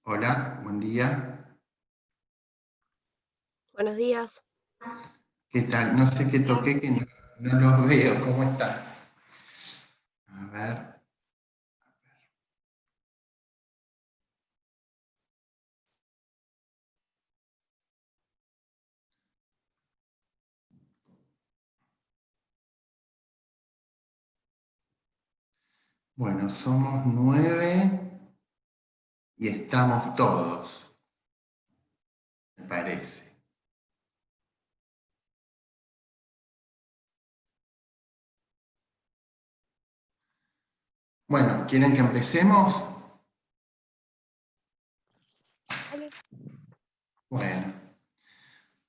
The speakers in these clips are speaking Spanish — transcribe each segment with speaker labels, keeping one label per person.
Speaker 1: Hola, buen día.
Speaker 2: Buenos días.
Speaker 1: ¿Qué tal? No sé qué toqué, que no los veo. ¿Cómo están? A ver. Bueno, somos 9 y estamos todos, me parece. Bueno, ¿quieren que empecemos?
Speaker 2: Dale.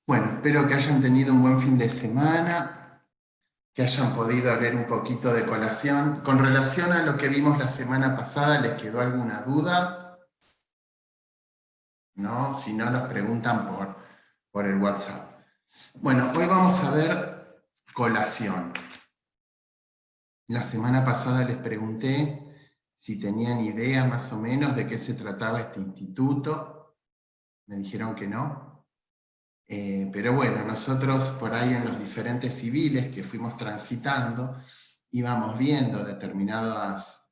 Speaker 1: Bueno, espero que hayan tenido un buen fin de semana, que hayan podido leer un poquito de colación. Con relación a lo que vimos la semana pasada, ¿les quedó alguna duda? ¿No? Si no, los preguntan por el WhatsApp. Bueno, hoy vamos a ver colación. La semana pasada les pregunté si tenían idea más o menos de qué se trataba este instituto. Me dijeron que no. Pero bueno, nosotros por ahí en los diferentes civiles que fuimos transitando, íbamos viendo determinadas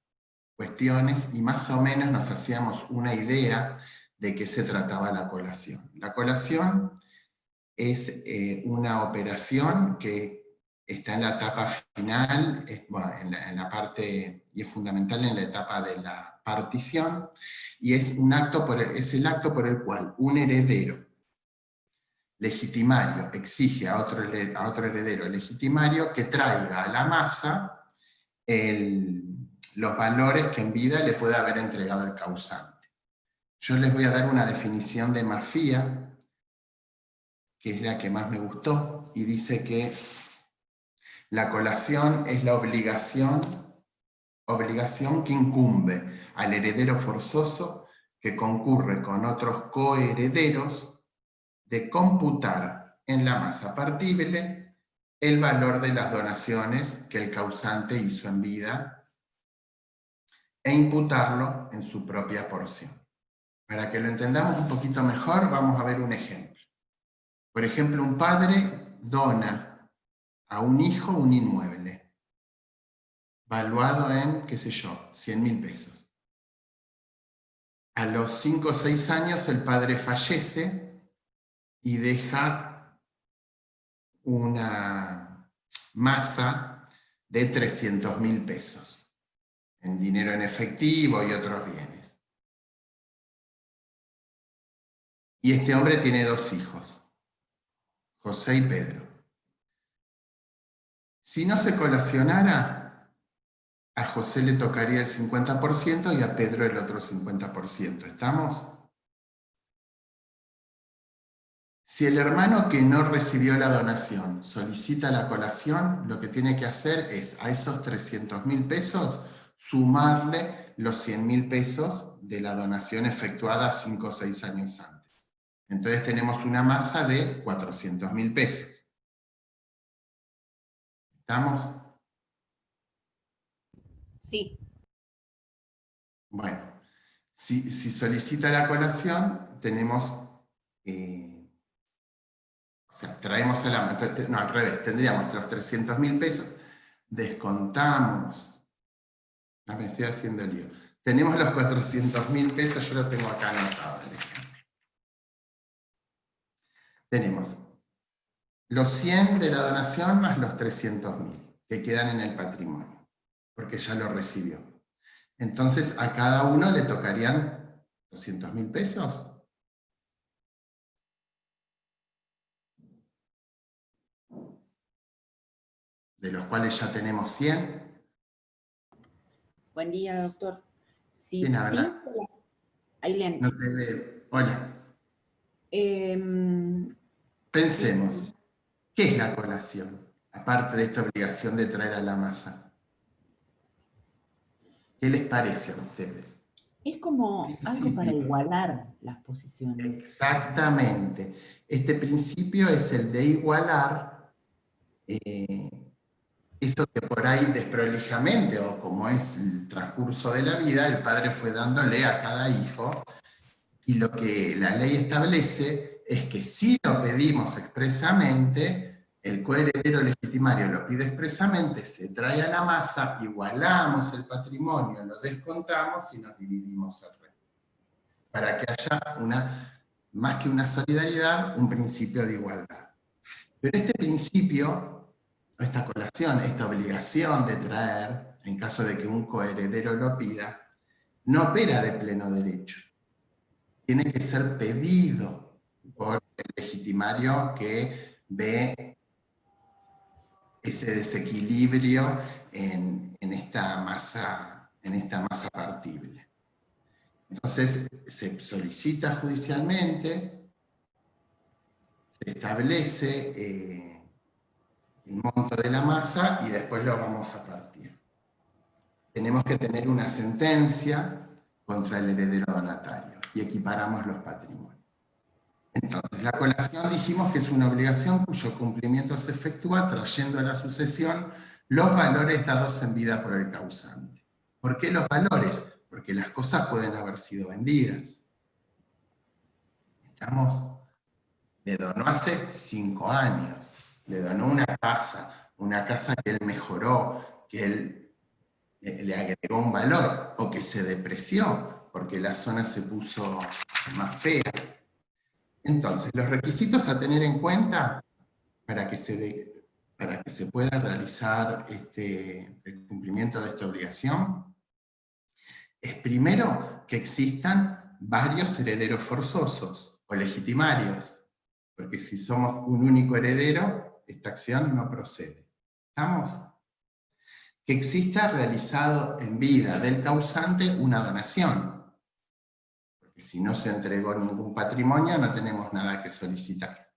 Speaker 1: cuestiones y más o menos nos hacíamos una idea de qué se trataba la colación. La colación es una operación que está en la etapa final, bueno, en la parte, y es fundamental en la etapa de la partición, y es el acto por el cual un heredero legitimario exige a otro heredero legitimario que traiga a la masa los valores que en vida le puede haber entregado el causante. Yo les voy a dar una definición de mafia, que es la que más me gustó, y dice que la colación es la obligación que incumbe al heredero forzoso que concurre con otros coherederos de computar en la masa partible el valor de las donaciones que el causante hizo en vida e imputarlo en su propia porción. Para que lo entendamos un poquito mejor, vamos a ver un ejemplo. Por ejemplo, un padre dona a un hijo un inmueble, valuado en, qué sé yo, 100.000 pesos. A los 5 o 6 años el padre fallece y deja una masa de 300.000 pesos, en dinero en efectivo y otros bienes. Y este hombre tiene 2 hijos, José y Pedro. Si no se colacionara, a José le tocaría el 50% y a Pedro el otro 50%. ¿Estamos? Si el hermano que no recibió la donación solicita la colación, lo que tiene que hacer es a esos 300.000 pesos sumarle los 100.000 pesos de la donación efectuada 5 o 6 años antes. Entonces tenemos una masa de 400.000 pesos. ¿Estamos?
Speaker 3: Sí.
Speaker 1: Bueno, si solicita la colación, tenemos... o sea, traemos a la... No, al revés, tendríamos los 300.000 pesos, descontamos... me estoy haciendo lío. Tenemos los 400.000 pesos, yo lo tengo acá anotado, el ejemplo. Tenemos los 100 de la donación más los 300.000 que quedan en el patrimonio, porque ya lo recibió. Entonces a cada uno le tocarían 200.000 pesos. De los cuales ya tenemos 100.
Speaker 3: Buen día, doctor. Sí,
Speaker 1: ¿Quién
Speaker 3: sí.
Speaker 1: habla?
Speaker 3: Ailén.
Speaker 1: No te veo. Hola.
Speaker 3: Sí.
Speaker 1: Pensemos, ¿qué es la colación? Aparte de esta obligación de traer a la masa. ¿Qué les parece a ustedes?
Speaker 3: Es como algo para
Speaker 1: Principio.
Speaker 3: igualar las posiciones.
Speaker 1: Exactamente. Este principio es el de igualar eso que por ahí desprolijamente, o como es el transcurso de la vida, el padre fue dándole a cada hijo Y lo que la ley establece es que si lo pedimos expresamente, el coheredero legitimario lo pide expresamente, se trae a la masa, igualamos el patrimonio, lo descontamos y nos dividimos el resto. Para que haya más que una solidaridad, un principio de igualdad. Pero este principio, esta colación, esta obligación de traer, en caso de que un coheredero lo pida, no opera de pleno derecho. Tiene que ser pedido por el legitimario que ve ese desequilibrio en esta masa partible. Entonces se solicita judicialmente, se establece el monto de la masa y después lo vamos a partir. Tenemos que tener una sentencia contra el heredero donatario y equiparamos los patrimonios. Entonces, la colación dijimos que es una obligación cuyo cumplimiento se efectúa trayendo a la sucesión los valores dados en vida por el causante. ¿Por qué los valores? Porque las cosas pueden haber sido vendidas. Le donó hace 5 años, le donó una casa que él mejoró, que él le agregó un valor, o que se depreció, porque la zona se puso más fea. Entonces, los requisitos a tener en cuenta para que se pueda realizar el cumplimiento de esta obligación es primero que existan varios herederos forzosos o legitimarios, porque si somos un único heredero, esta acción no procede. ¿Estamos? Que exista realizado en vida del causante una donación, porque si no se entregó ningún patrimonio no tenemos nada que solicitar.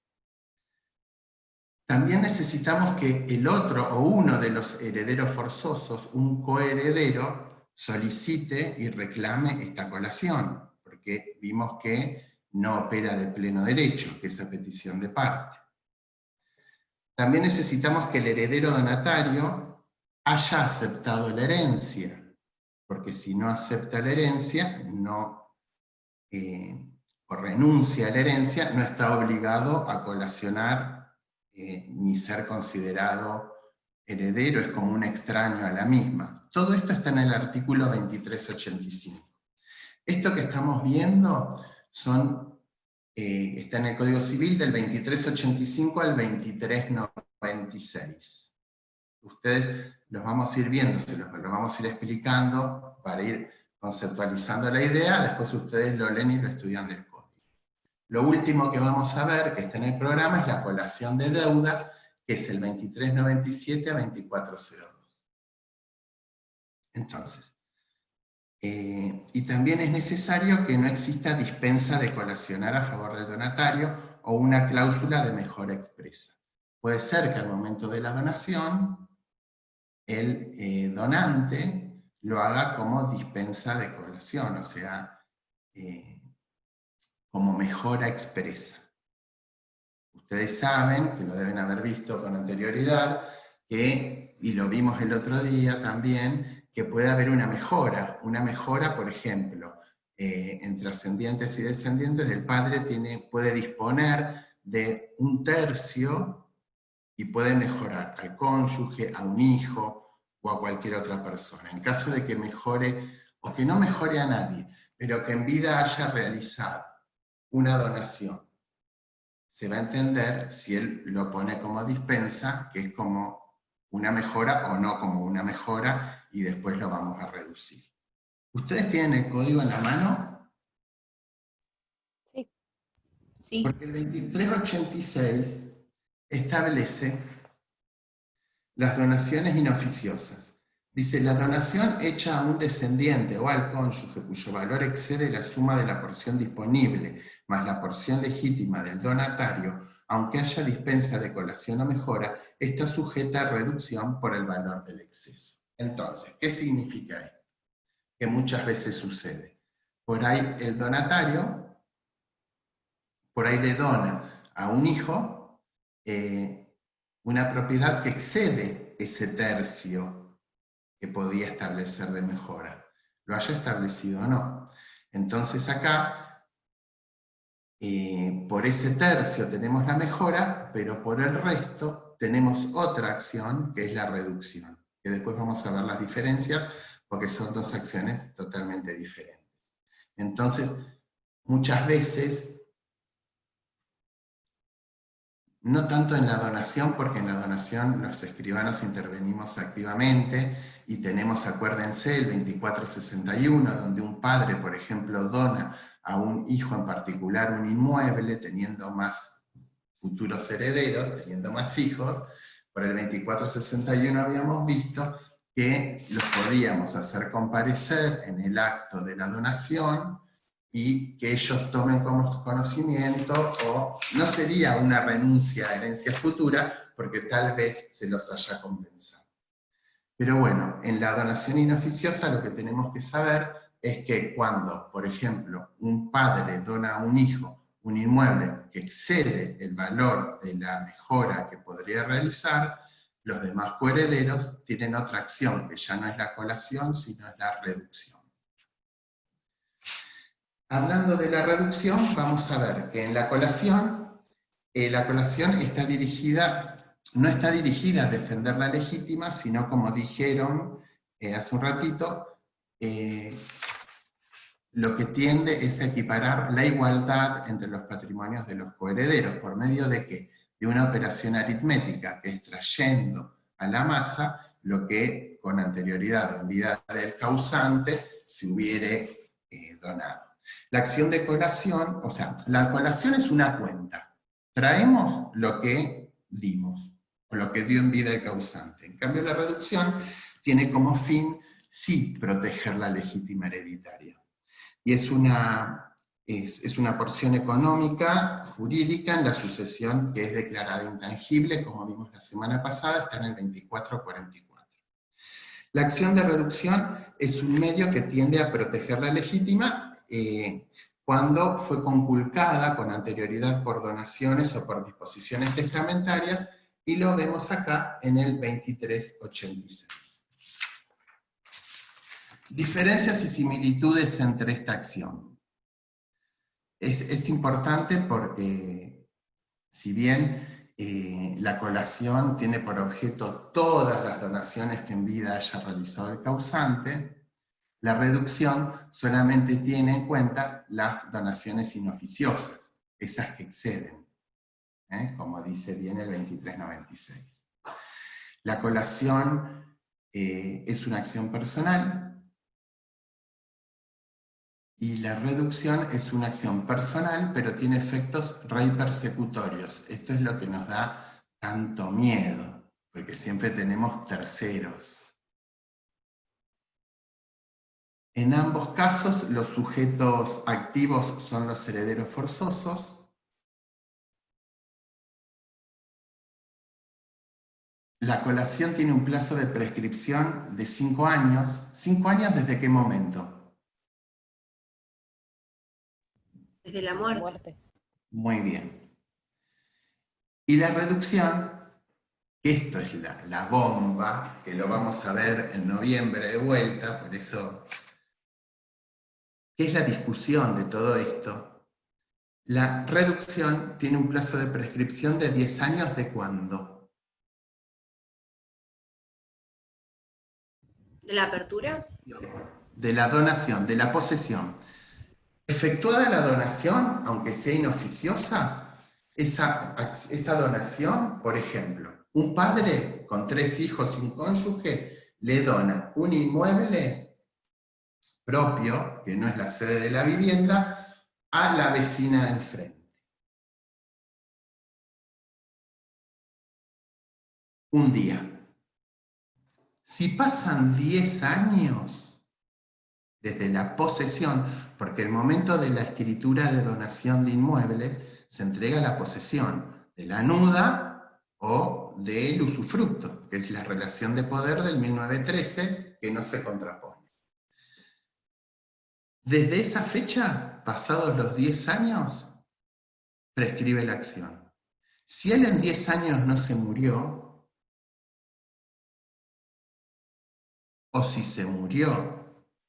Speaker 1: También necesitamos que el otro o uno de los herederos forzosos, un coheredero, solicite y reclame esta colación, porque vimos que no opera de pleno derecho, que es a petición de parte. También necesitamos que el heredero donatario haya aceptado la herencia, porque si no acepta la herencia, o renuncia a la herencia, no está obligado a colacionar ni ser considerado heredero, es como un extraño a la misma. Todo esto está en el artículo 2385. Esto que estamos viendo está en el Código Civil del 2385 al 2396. Ustedes los vamos a ir viendo, los vamos a ir explicando para ir conceptualizando la idea, después ustedes lo leen y lo estudian del código. Lo último que vamos a ver, que está en el programa, es la colación de deudas, que es el 2397 a 2402. Entonces, y también es necesario que no exista dispensa de colacionar a favor del donatario o una cláusula de mejora expresa. Puede ser que al momento de la donación, el donante lo haga como dispensa de colación, o sea, como mejora expresa. Ustedes saben, que lo deben haber visto con anterioridad, y lo vimos el otro día también, que puede haber una mejora, por ejemplo, entre ascendientes y descendientes, el padre puede disponer de 1/3 y puede mejorar al cónyuge, a un hijo o a cualquier otra persona. En caso de que mejore, o que no mejore a nadie, pero que en vida haya realizado una donación, se va a entender si él lo pone como dispensa, que es como una mejora o no como una mejora, y después lo vamos a reducir. ¿Ustedes tienen el código en la mano?
Speaker 2: Sí.
Speaker 3: Sí.
Speaker 1: Porque el 2386 establece las donaciones inoficiosas. Dice, la donación hecha a un descendiente o al cónyuge cuyo valor excede la suma de la porción disponible más la porción legítima del donatario, aunque haya dispensa de colación o mejora, está sujeta a reducción por el valor del exceso. Entonces, ¿qué significa esto? Que muchas veces sucede. Por ahí el donatario, por ahí le dona a un hijo una propiedad que excede ese tercio que podía establecer de mejora, lo haya establecido o no. Entonces acá por ese tercio tenemos la mejora, pero por el resto tenemos otra acción que es la reducción, que después vamos a ver las diferencias porque son dos acciones totalmente diferentes. Entonces, muchas veces, no tanto en la donación, porque en la donación los escribanos intervenimos activamente y tenemos, acuérdense, el 2461, donde un padre, por ejemplo, dona a un hijo en particular un inmueble, teniendo más futuros herederos, teniendo más hijos. Por el 2461 habíamos visto que los podíamos hacer comparecer en el acto de la donación y que ellos tomen como conocimiento, o no sería una renuncia a herencia futura, porque tal vez se los haya compensado. Pero bueno, en la donación inoficiosa lo que tenemos que saber es que cuando, por ejemplo, un padre dona a un hijo un inmueble que excede el valor de la mejora que podría realizar, los demás coherederos tienen otra acción, que ya no es la colación, sino es la reducción. Hablando de la reducción, vamos a ver que en la colación está dirigida, no está dirigida a defender la legítima, sino, como dijeron hace un ratito, lo que tiende es a equiparar la igualdad entre los patrimonios de los coherederos. ¿Por medio de qué? De una operación aritmética, que es trayendo a la masa lo que con anterioridad en vida del causante se hubiere donado. La acción de colación, o sea, la colación es una cuenta. Traemos lo que dimos, o lo que dio en vida el causante. En cambio, la reducción tiene como fin, sí, proteger la legítima hereditaria. Y es una porción económica, jurídica, en la sucesión que es declarada intangible, como vimos la semana pasada, está en el 2444. La acción de reducción es un medio que tiende a proteger la legítima cuando fue conculcada con anterioridad por donaciones o por disposiciones testamentarias, y lo vemos acá en el 2386. Diferencias y similitudes entre esta acción. Es importante porque, si bien la colación tiene por objeto todas las donaciones que en vida haya realizado el causante, la reducción solamente tiene en cuenta las donaciones inoficiosas, esas que exceden, como dice bien el 2396. La colación es una acción personal, y la reducción es una acción personal, pero tiene efectos persecutorios. Esto es lo que nos da tanto miedo, porque siempre tenemos terceros. En ambos casos, los sujetos activos son los herederos forzosos. La colación tiene un plazo de prescripción de 5 años. ¿5 años desde qué momento?
Speaker 4: Desde la muerte.
Speaker 1: Muy bien. Y la reducción, esto es la bomba, que lo vamos a ver en noviembre de vuelta, por eso, ¿qué es la discusión de todo esto? La reducción tiene un plazo de prescripción de 10 años, ¿de cuándo?
Speaker 4: ¿De la apertura?
Speaker 1: De la donación, de la posesión. Efectuada la donación, aunque sea inoficiosa, esa donación, por ejemplo, un padre con 3 hijos y un cónyuge le dona un inmueble propio, que no es la sede de la vivienda, a la vecina de enfrente. Un día. Si pasan 10 años desde la posesión, porque el momento de la escritura de donación de inmuebles se entrega la posesión de la nuda o del usufructo, que es la relación de poder del 1913, que no se contrapone. Desde esa fecha, pasados los 10 años, prescribe la acción. Si él en 10 años no se murió, o si se murió,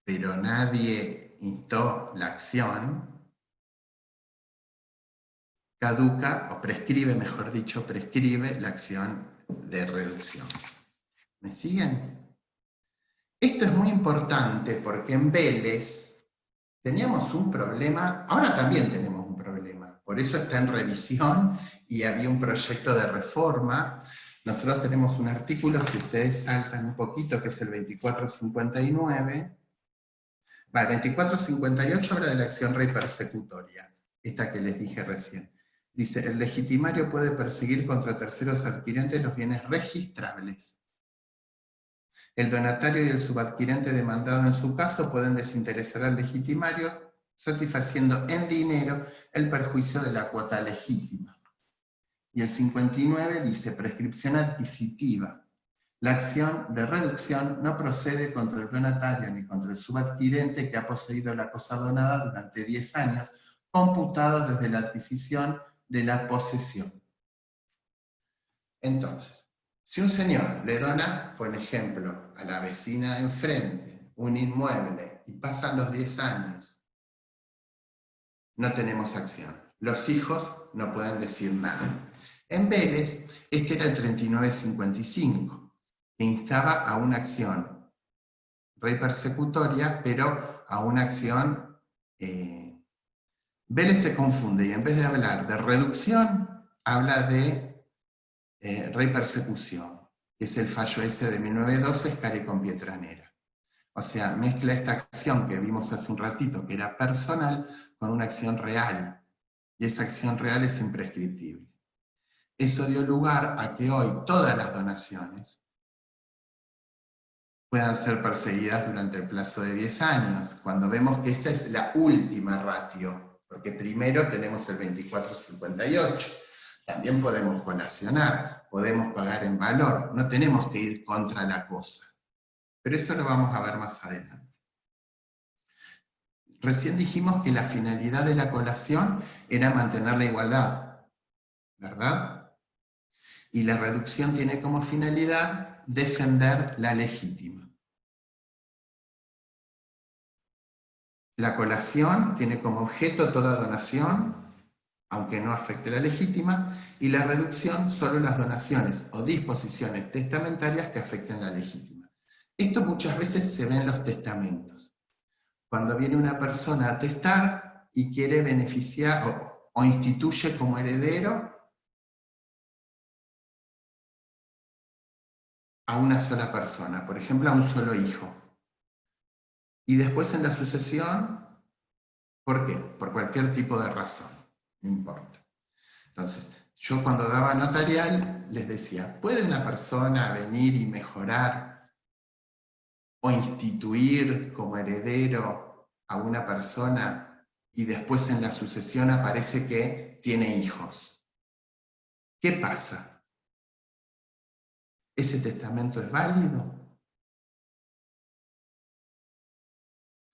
Speaker 1: pero nadie instó la acción, caduca, o prescribe, mejor dicho, prescribe la acción de reducción. ¿Me siguen? Esto es muy importante porque en Vélez teníamos un problema, ahora también tenemos un problema, por eso está en revisión y había un proyecto de reforma. Nosotros tenemos un artículo, si ustedes saltan un poquito, que es el 2459. El 2458 habla de la acción rey persecutoria, esta que les dije recién. Dice, el legitimario puede perseguir contra terceros adquirentes los bienes registrables. El donatario y el subadquirente demandado en su caso pueden desinteresar al legitimario, satisfaciendo en dinero el perjuicio de la cuota legítima. Y el 59 dice, prescripción adquisitiva. La acción de reducción no procede contra el donatario ni contra el subadquirente que ha poseído la cosa donada durante 10 años, computados desde la adquisición de la posesión. Entonces, si un señor le dona, por ejemplo, a la vecina de enfrente un inmueble y pasan los 10 años, no tenemos acción. Los hijos no pueden decir nada. En Vélez, este era el 3955, que instaba a una acción rey persecutoria, pero a una acción... Vélez se confunde y en vez de hablar de reducción, habla de rey persecución, que es el fallo ese de 1912, Scari con Pietranera. O sea, mezcla esta acción que vimos hace un ratito, que era personal, con una acción real. Y esa acción real es imprescriptible. Eso dio lugar a que hoy todas las donaciones puedan ser perseguidas durante el plazo de 10 años, cuando vemos que esta es la última ratio, porque primero tenemos el 2458. También podemos colacionar, podemos pagar en valor, no tenemos que ir contra la cosa. Pero eso lo vamos a ver más adelante. Recién dijimos que la finalidad de la colación era mantener la igualdad, ¿verdad? Y la reducción tiene como finalidad defender la legítima. La colación tiene como objeto toda donación, aunque no afecte la legítima, y la reducción solo las donaciones o disposiciones testamentarias que afecten la legítima. Esto muchas veces se ve en los testamentos. Cuando viene una persona a testar y quiere beneficiar o instituye como heredero a una sola persona, por ejemplo a un solo hijo. Y después en la sucesión, ¿por qué? Por cualquier tipo de razón, no importa. Entonces, yo cuando daba notarial les decía, ¿puede una persona venir y mejorar o instituir como heredero a una persona y después en la sucesión aparece que tiene hijos? ¿Qué pasa? ¿Ese testamento es válido?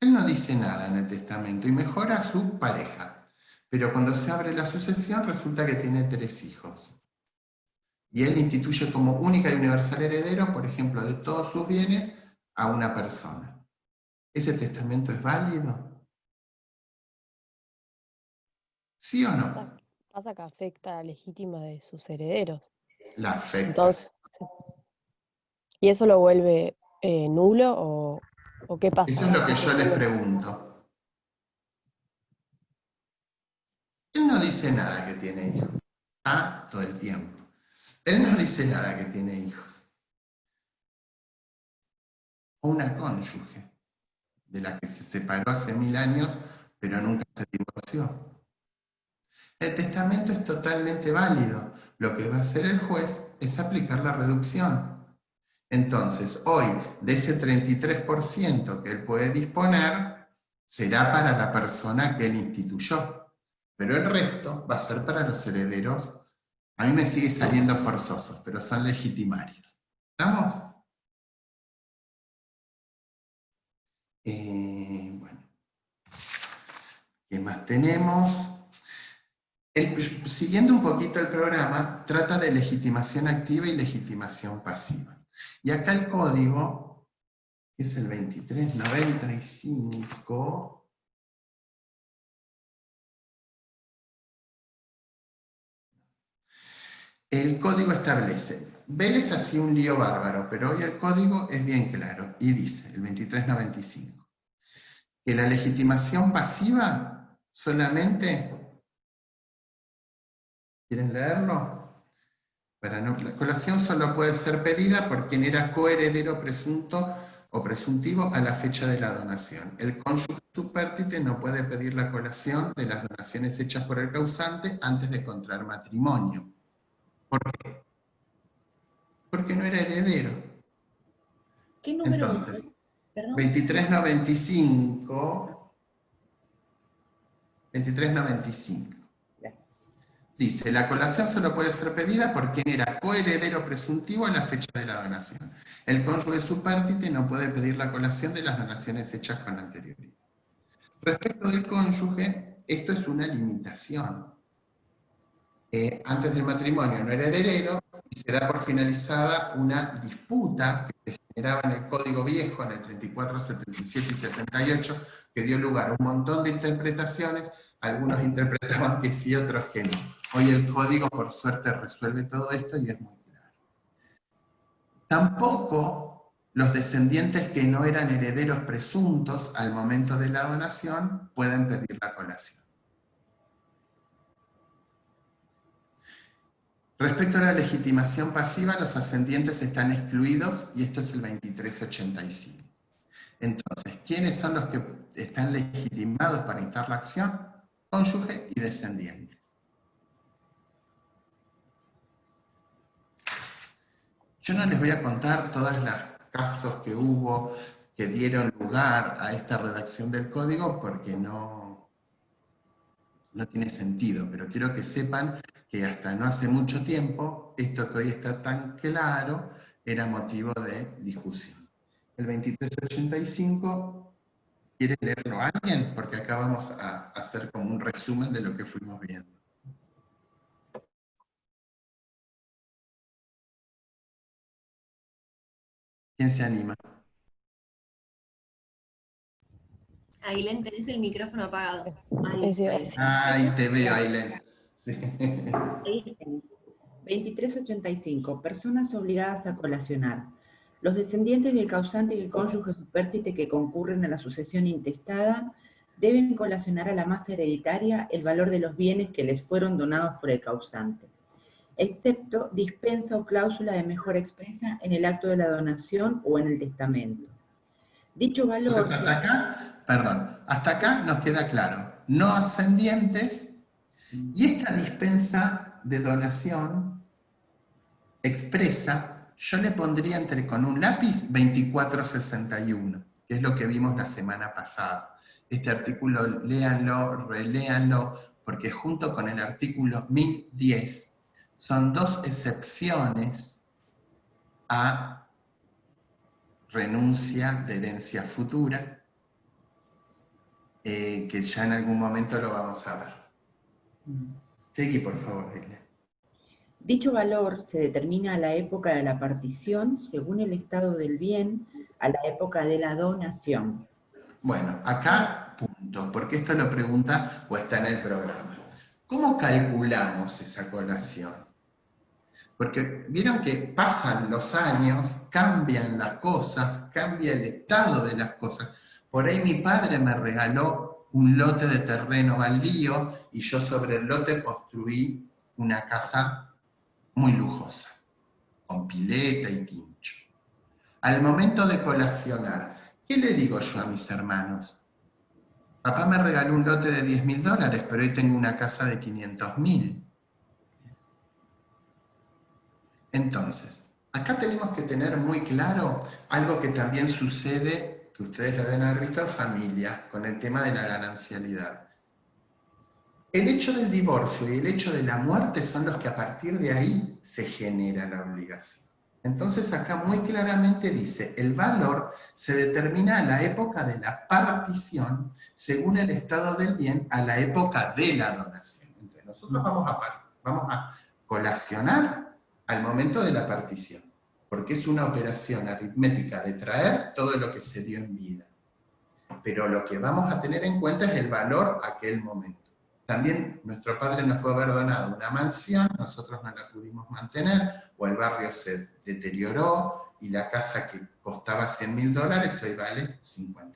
Speaker 1: Él no dice nada en el testamento y mejora a su pareja, pero cuando se abre la sucesión resulta que tiene 3 hijos. Y él instituye como única y universal heredero, por ejemplo, de todos sus bienes, a una persona. ¿Ese testamento es válido? ¿Sí o no?
Speaker 2: Pasa que afecta a la legítima de sus herederos.
Speaker 1: La afecta.
Speaker 2: Entonces, ¿y eso lo vuelve nulo o qué pasa?
Speaker 1: Eso es lo que yo les pregunto. Él no dice nada que tiene hijos. Todo el tiempo. Él no dice nada que tiene hijos. O una cónyuge, de la que se separó hace 1000 años, pero nunca se divorció. El testamento es totalmente válido. Lo que va a hacer el juez es aplicar la reducción. Entonces, hoy, de ese 33% que él puede disponer, será para la persona que él instituyó. Pero el resto va a ser para los herederos. A mí me sigue saliendo forzosos, pero son legitimarios. ¿Estamos? Bueno. ¿Qué más tenemos? Siguiendo un poquito el programa, trata de legitimación activa y legitimación pasiva. Y acá el código, que es el 2395, el código establece, Vélez hacía un lío bárbaro, pero hoy el código es bien claro, y dice, el 2395, que la legitimación pasiva solamente, ¿quieren leerlo? La colación solo puede ser pedida por quien era coheredero presunto o presuntivo a la fecha de la donación. El cónyuge supérstite no puede pedir la colación de las donaciones hechas por el causante antes de contraer matrimonio. ¿Por qué? Porque no era heredero.
Speaker 3: ¿Qué número
Speaker 1: Entonces,
Speaker 3: es? Perdón.
Speaker 1: 2395, 2395.
Speaker 3: Gracias.
Speaker 1: Dice, la colación solo puede ser pedida por quien era coheredero presuntivo a la fecha de la donación. El cónyuge supérstite no puede pedir la colación de las donaciones hechas con anterioridad. Respecto del cónyuge, esto es una limitación. Antes del matrimonio no era heredero y se da por finalizada una disputa que se generaba en el Código Viejo, en el 34, 77 y 78, que dio lugar a un montón de interpretaciones. Algunos interpretaban que sí, otros que no. Hoy el código, por suerte, resuelve todo esto y es muy claro. Tampoco los descendientes que no eran herederos presuntos al momento de la donación pueden pedir la colación. Respecto a la legitimación pasiva, los ascendientes están excluidos y esto es el 2385. Entonces, ¿quiénes son los que están legitimados para instar la acción? Cónyuge y descendientes. Yo no les voy a contar todos los casos que hubo que dieron lugar a esta redacción del código porque no tiene sentido, pero quiero que sepan que hasta no hace mucho tiempo, esto que hoy está tan claro, era motivo de discusión. El 2385, ¿quiere leerlo alguien? Porque acá vamos a hacer como un resumen de lo que fuimos viendo. ¿Quién se anima?
Speaker 4: Ailén, tenés el micrófono apagado.
Speaker 2: Eso iba a decir.
Speaker 1: Ay, te veo, Ailén. Sí.
Speaker 3: Ahí tenés. 2385. Personas obligadas a colacionar. Los descendientes del causante y el cónyuge supérstite que concurren a la sucesión intestada deben colacionar a la masa hereditaria el valor de los bienes que les fueron donados por el causante, excepto dispensa o cláusula de mejora expresa en el acto de la donación o en el testamento. Dicho valor...
Speaker 1: Entonces, hasta acá, perdón, hasta acá nos queda claro, no ascendientes, y esta dispensa de donación expresa, yo le pondría con un lápiz 2461, que es lo que vimos la semana pasada. Este artículo léanlo, reléanlo, porque junto con el artículo 1010 son dos excepciones a renuncia de herencia futura, que ya en algún momento lo vamos a ver. Seguí, por favor, Elia.
Speaker 3: Dicho valor se determina a la época de la partición según el estado del bien, a la época de la donación.
Speaker 1: Bueno, acá punto, porque esto lo pregunta o está en el programa. ¿Cómo calculamos esa colación? Porque vieron que pasan los años, cambian las cosas, cambia el estado de las cosas. Por ahí mi padre me regaló un lote de terreno baldío y yo sobre el lote construí una casa muy lujosa, con pileta y quincho. Al momento de colacionar, ¿qué le digo yo a mis hermanos? Papá me regaló un lote de $10.000, pero hoy tengo una casa de 500.000. Entonces, acá tenemos que tener muy claro algo que también sucede, que ustedes lo deben haber visto en familia, con el tema de la ganancialidad. El hecho del divorcio y el hecho de la muerte son los que a partir de ahí se genera la obligación. Entonces acá muy claramente dice, el valor se determina a la época de la partición según el estado del bien a la época de la donación. Entonces nosotros vamos a colacionar al momento de la partición, porque es una operación aritmética de traer todo lo que se dio en vida. Pero lo que vamos a tener en cuenta es el valor a aquel momento. También nuestro padre nos puede haber donado una mansión, nosotros no la pudimos mantener, o el barrio se deterioró y la casa que costaba $100.000 hoy vale 50.000.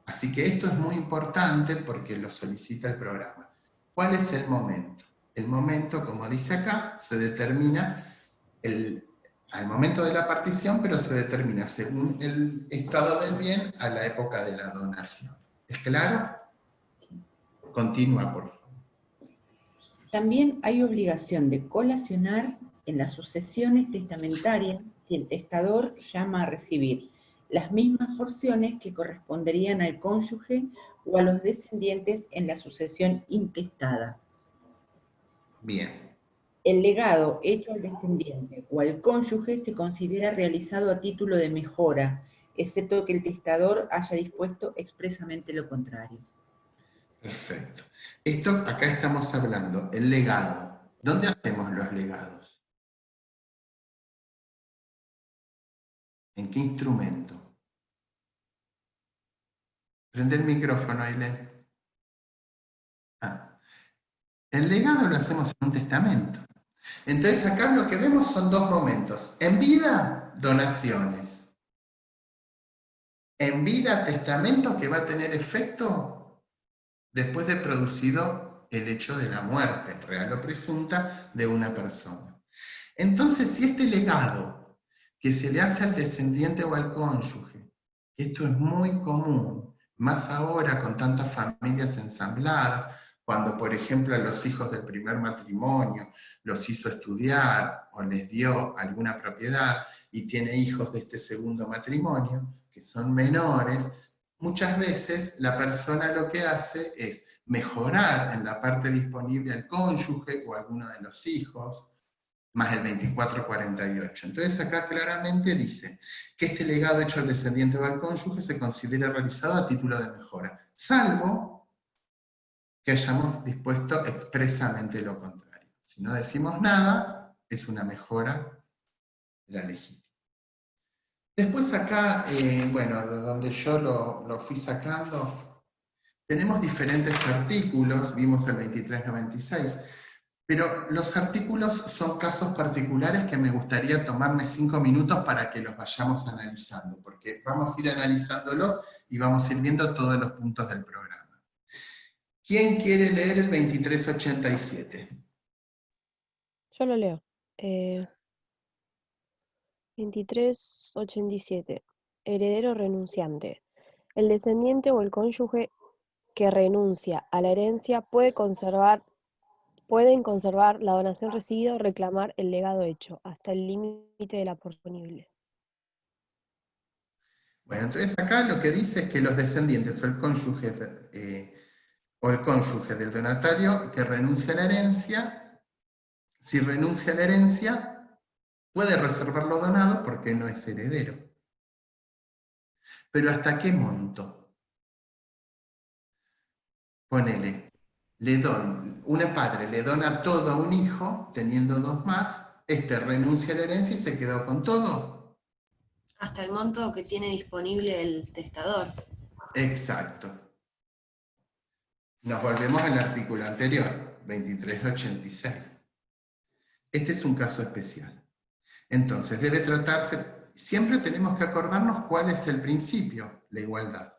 Speaker 1: Así que esto es muy importante porque lo solicita el programa. ¿Cuál es el momento? El momento, como dice acá, se determina al momento de la partición, pero se determina según el estado del bien a la época de la donación. ¿Es claro? Continúa, por favor.
Speaker 3: También hay obligación de colacionar en las sucesiones testamentarias si el testador llama a recibir las mismas porciones que corresponderían al cónyuge o a los descendientes en la sucesión intestada.
Speaker 1: Bien.
Speaker 3: El legado hecho al descendiente o al cónyuge se considera realizado a título de mejora, excepto que el testador haya dispuesto expresamente lo contrario.
Speaker 1: Perfecto. Esto, acá estamos hablando, el legado. ¿Dónde hacemos los legados? ¿En qué instrumento? Prende el micrófono, Ailén. El legado lo hacemos en un testamento. Entonces acá lo que vemos son dos momentos. En vida, donaciones. En vida, testamento que va a tener efecto después de producido el hecho de la muerte, real o presunta, de una persona. Entonces, si este legado que se le hace al descendiente o al cónyuge, esto es muy común, más ahora con tantas familias ensambladas, cuando, por ejemplo, a los hijos del primer matrimonio los hizo estudiar o les dio alguna propiedad y tiene hijos de este segundo matrimonio, que son menores, muchas veces la persona lo que hace es mejorar en la parte disponible al cónyuge o a alguno de los hijos, más el 2448. Entonces acá claramente dice que este legado hecho al descendiente o al cónyuge se considera realizado a título de mejora, salvo que hayamos dispuesto expresamente lo contrario. Si no decimos nada, es una mejora de la legítima. Después acá, bueno, de donde yo lo fui sacando, tenemos diferentes artículos, vimos el 2396, pero los artículos son casos particulares que me gustaría tomarme 5 minutos para que los vayamos analizando, porque vamos a ir analizándolos y vamos a ir viendo todos los puntos del programa. ¿Quién quiere leer el 2387?
Speaker 2: Yo lo leo. 2387. Heredero renunciante. El descendiente o el cónyuge que renuncia a la herencia pueden conservar la donación recibida o reclamar el legado hecho, hasta el límite de la disponible.
Speaker 1: Bueno, entonces acá lo que dice es que los descendientes o el cónyuge del donatario que renuncia a la herencia, si renuncia a la herencia, puede reservar lo donado porque no es heredero. Pero ¿hasta qué monto? Ponele, una padre le dona todo a un hijo, teniendo 2 más, este renuncia a la herencia y se quedó con todo.
Speaker 4: Hasta el monto que tiene disponible el testador.
Speaker 1: Exacto. Nos volvemos al artículo anterior, 2386. Este es un caso especial. Entonces, debe tratarse, siempre tenemos que acordarnos cuál es el principio, la igualdad.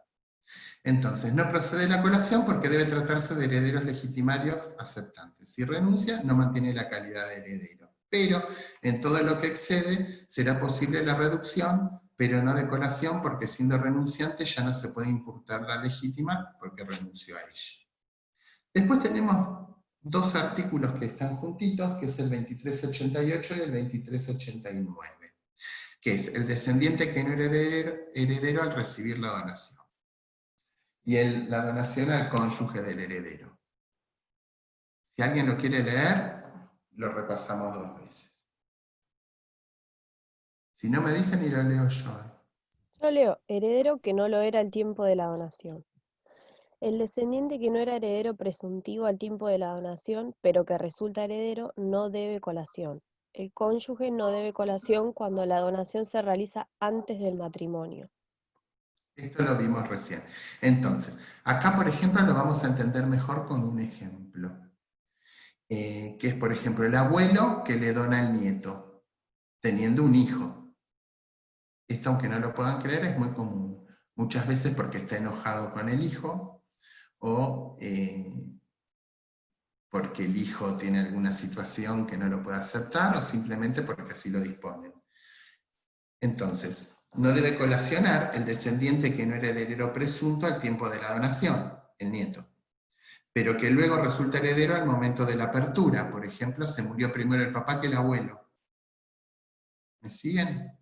Speaker 1: Entonces, no procede la colación porque debe tratarse de herederos legitimarios aceptantes. Si renuncia, no mantiene la calidad de heredero. Pero, en todo lo que excede, será posible la reducción, pero no de colación, porque siendo renunciante ya no se puede imputar la legítima porque renunció a ella. Después tenemos 2 artículos que están juntitos, que es el 2388 y el 2389, que es el descendiente que no era heredero al recibir la donación, y la donación al cónyuge del heredero. Si alguien lo quiere leer, lo repasamos 2 veces. Si no me dicen, y lo leo yo.
Speaker 2: Yo leo, heredero que no lo era al tiempo de la donación. El descendiente que no era heredero presuntivo al tiempo de la donación, pero que resulta heredero, no debe colación. El cónyuge no debe colación cuando la donación se realiza antes del matrimonio.
Speaker 1: Esto lo vimos recién. Entonces, acá, por ejemplo, lo vamos a entender mejor con un ejemplo. Que es, por ejemplo, el abuelo que le dona al nieto, teniendo un hijo. Esto, aunque no lo puedan creer, es muy común. Muchas veces porque está enojado con el hijo, o porque el hijo tiene alguna situación que no lo puede aceptar, o simplemente porque así lo disponen. Entonces, no debe colacionar el descendiente que no era heredero presunto al tiempo de la donación, el nieto, pero que luego resulta heredero al momento de la apertura. Por ejemplo, se murió primero el papá que el abuelo. ¿Me siguen?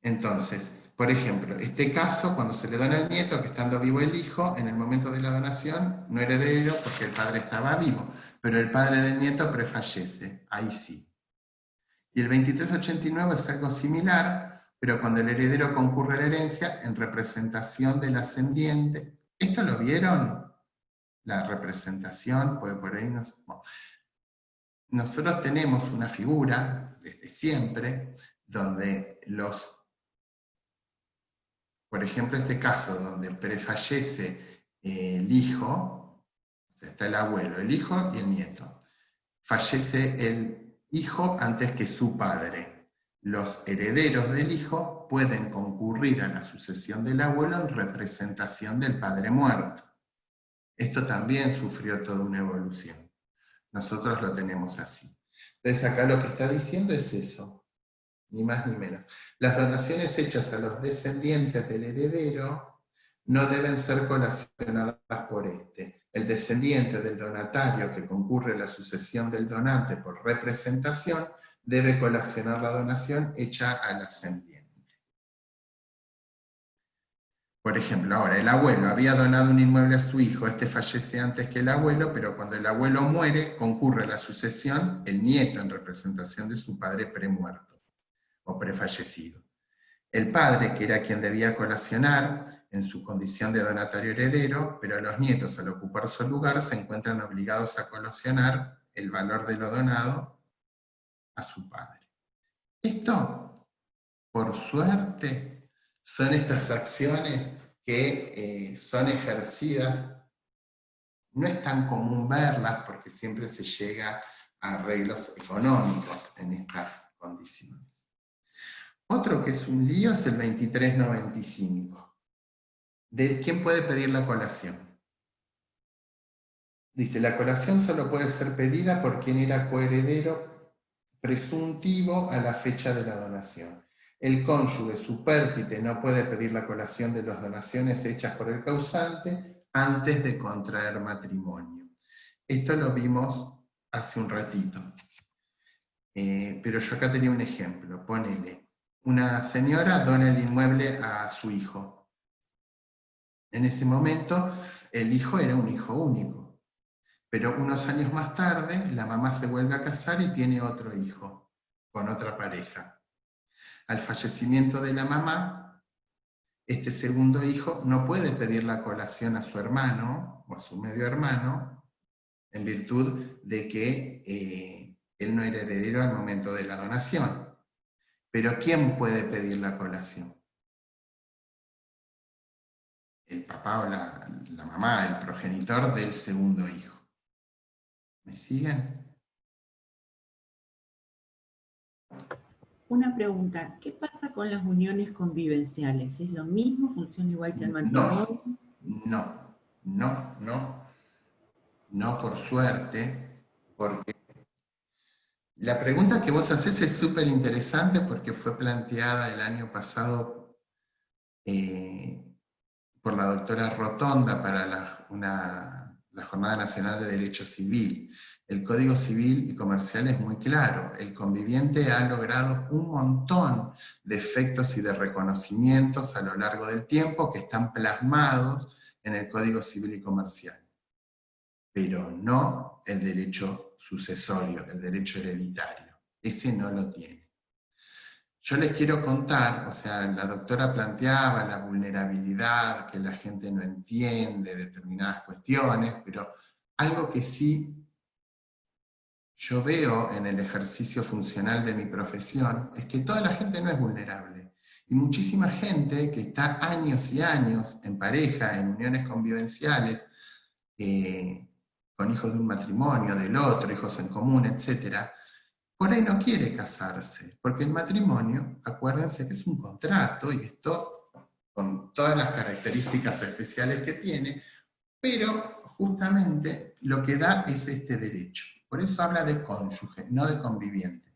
Speaker 1: Entonces, por ejemplo, este caso, cuando se le dona al nieto, que estando vivo el hijo, en el momento de la donación, no era heredero porque el padre estaba vivo, pero el padre del nieto prefallece, ahí sí. Y el 2389 es algo similar, pero cuando el heredero concurre a la herencia en representación del ascendiente. ¿Esto lo vieron? La representación, pues por ahí no sé. Bueno, nosotros tenemos una figura, desde siempre, donde por ejemplo, este caso donde prefallece el hijo, o sea, está el abuelo, el hijo y el nieto. Fallece el hijo antes que su padre. Los herederos del hijo pueden concurrir a la sucesión del abuelo en representación del padre muerto. Esto también sufrió toda una evolución. Nosotros lo tenemos así. Entonces acá lo que está diciendo es eso, ni más ni menos. Las donaciones hechas a los descendientes del heredero no deben ser colacionadas por este. El descendiente del donatario que concurre a la sucesión del donante por representación debe colacionar la donación hecha al ascendiente. Por ejemplo, ahora, el abuelo había donado un inmueble a su hijo, este fallece antes que el abuelo, pero cuando el abuelo muere, concurre a la sucesión el nieto en representación de su padre premuerto o prefallecido. El padre, que era quien debía colacionar en su condición de donatario heredero, pero los nietos, al ocupar su lugar, se encuentran obligados a colacionar el valor de lo donado a su padre. Esto, por suerte, son estas acciones que son ejercidas. No es tan común verlas porque siempre se llega a arreglos económicos en estas condiciones. Otro que es un lío es el 2395. ¿De quién puede pedir la colación? Dice, la colación solo puede ser pedida por quien era coheredero presuntivo a la fecha de la donación. El cónyuge supérstite no puede pedir la colación de las donaciones hechas por el causante antes de contraer matrimonio. Esto lo vimos hace un ratito. Pero yo acá tenía un ejemplo. Ponele, una señora dona el inmueble a su hijo. En ese momento, el hijo era un hijo único. Pero unos años más tarde, la mamá se vuelve a casar y tiene otro hijo, con otra pareja. Al fallecimiento de la mamá, este segundo hijo no puede pedir la colación a su hermano o a su medio hermano, en virtud de que él no era heredero al momento de la donación. Pero ¿quién puede pedir la colación? El papá o la mamá, el progenitor del segundo hijo. ¿Me siguen?
Speaker 3: Una pregunta, ¿qué pasa con las uniones convivenciales? ¿Es lo mismo? ¿Funciona igual que el matrimonio?
Speaker 1: No, por suerte, porque la pregunta que vos haces es súper interesante porque fue planteada el año pasado por la doctora Rotonda para la Jornada Nacional de Derecho Civil. El Código Civil y Comercial es muy claro. El conviviente ha logrado un montón de efectos y de reconocimientos a lo largo del tiempo que están plasmados en el Código Civil y Comercial, pero no el derecho sucesorio, el derecho hereditario. Ese no lo tiene. Yo les quiero contar, o sea, la doctora planteaba la vulnerabilidad, que la gente no entiende determinadas cuestiones, pero algo que sí yo veo en el ejercicio funcional de mi profesión es que toda la gente no es vulnerable. Y muchísima gente que está años y años en pareja, en uniones convivenciales, con hijos de un matrimonio, del otro, hijos en común, etc., por ahí no quiere casarse, porque el matrimonio, acuérdense que es un contrato, y esto con todas las características especiales que tiene, pero justamente lo que da es este derecho. Por eso habla de cónyuge, no de conviviente.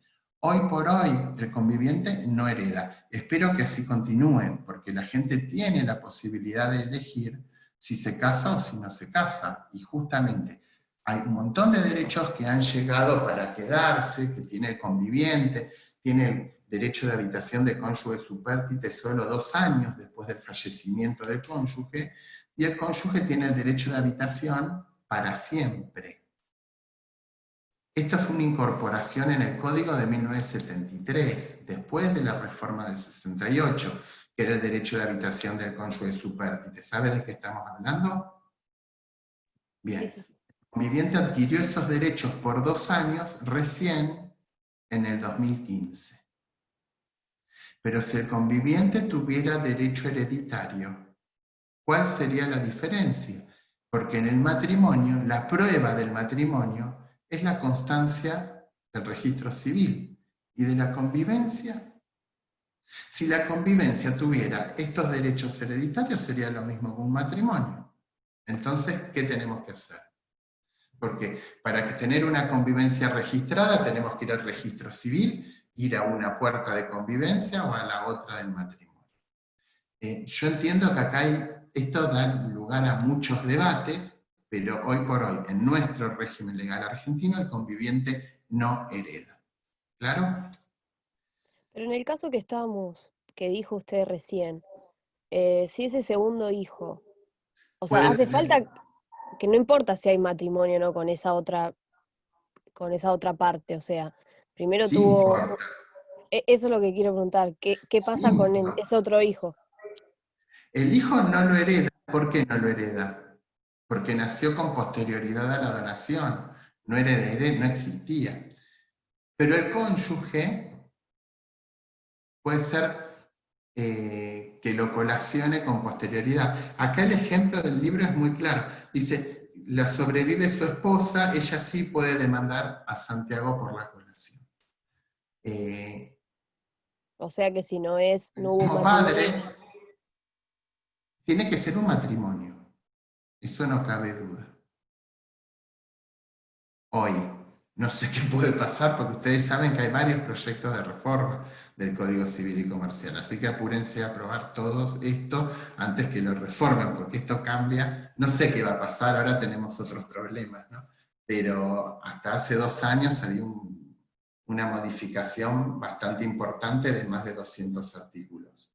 Speaker 1: Hoy por hoy el conviviente no hereda. Espero que así continúen, porque la gente tiene la posibilidad de elegir si se casa o si no se casa. Y justamente hay un montón de derechos que han llegado para quedarse, que tiene el conviviente, tiene el derecho de habitación de cónyuge supérstite solo 2 años después del fallecimiento del cónyuge, y el cónyuge tiene el derecho de habitación para siempre. Esto fue una incorporación en el Código de 1973, después de la reforma del 68, que era el derecho de habitación del cónyuge supérstite. ¿Sabe de qué estamos hablando? Bien.
Speaker 2: Sí.
Speaker 1: El conviviente adquirió esos derechos por 2 años recién en el 2015. Pero si el conviviente tuviera derecho hereditario, ¿cuál sería la diferencia? Porque en el matrimonio, la prueba del matrimonio es la constancia del registro civil. ¿Y de la convivencia? Si la convivencia tuviera estos derechos hereditarios, sería lo mismo que un matrimonio. Entonces, ¿qué tenemos que hacer? Porque para tener una convivencia registrada tenemos que ir al registro civil, ir a una puerta de convivencia o a la otra del matrimonio. Yo entiendo que acá esto da lugar a muchos debates, pero hoy por hoy, en nuestro régimen legal argentino, el conviviente no hereda. ¿Claro?
Speaker 2: Pero en el caso que dijo usted recién, si ese segundo hijo, o sea,
Speaker 1: Puede
Speaker 2: hace
Speaker 1: tener.
Speaker 2: falta que no importa si hay matrimonio o no con esa otra parte, o sea, primero
Speaker 1: Sí
Speaker 2: tuvo,
Speaker 1: importa,
Speaker 2: eso es lo que quiero preguntar, ¿qué
Speaker 1: sí
Speaker 2: pasa con
Speaker 1: importa.
Speaker 2: ese otro hijo?
Speaker 1: El hijo no lo hereda. ¿Por qué no lo hereda? Porque nació con posterioridad a la donación. No era heredero, no existía. Pero el cónyuge puede ser que lo colacione con posterioridad. Acá el ejemplo del libro es muy claro. Dice, la sobrevive su esposa, ella sí puede demandar a Santiago por la colación.
Speaker 2: O sea que si no no hubo
Speaker 1: Como
Speaker 2: matrimonio,
Speaker 1: padre, tiene que ser un matrimonio. Eso no cabe duda. Hoy, no sé qué puede pasar porque ustedes saben que hay varios proyectos de reforma del Código Civil y Comercial, así que apúrense a aprobar todo esto antes que lo reformen, porque esto cambia, no sé qué va a pasar, ahora tenemos otros problemas, ¿no? Pero hasta hace 2 años había una modificación bastante importante de más de 200 artículos.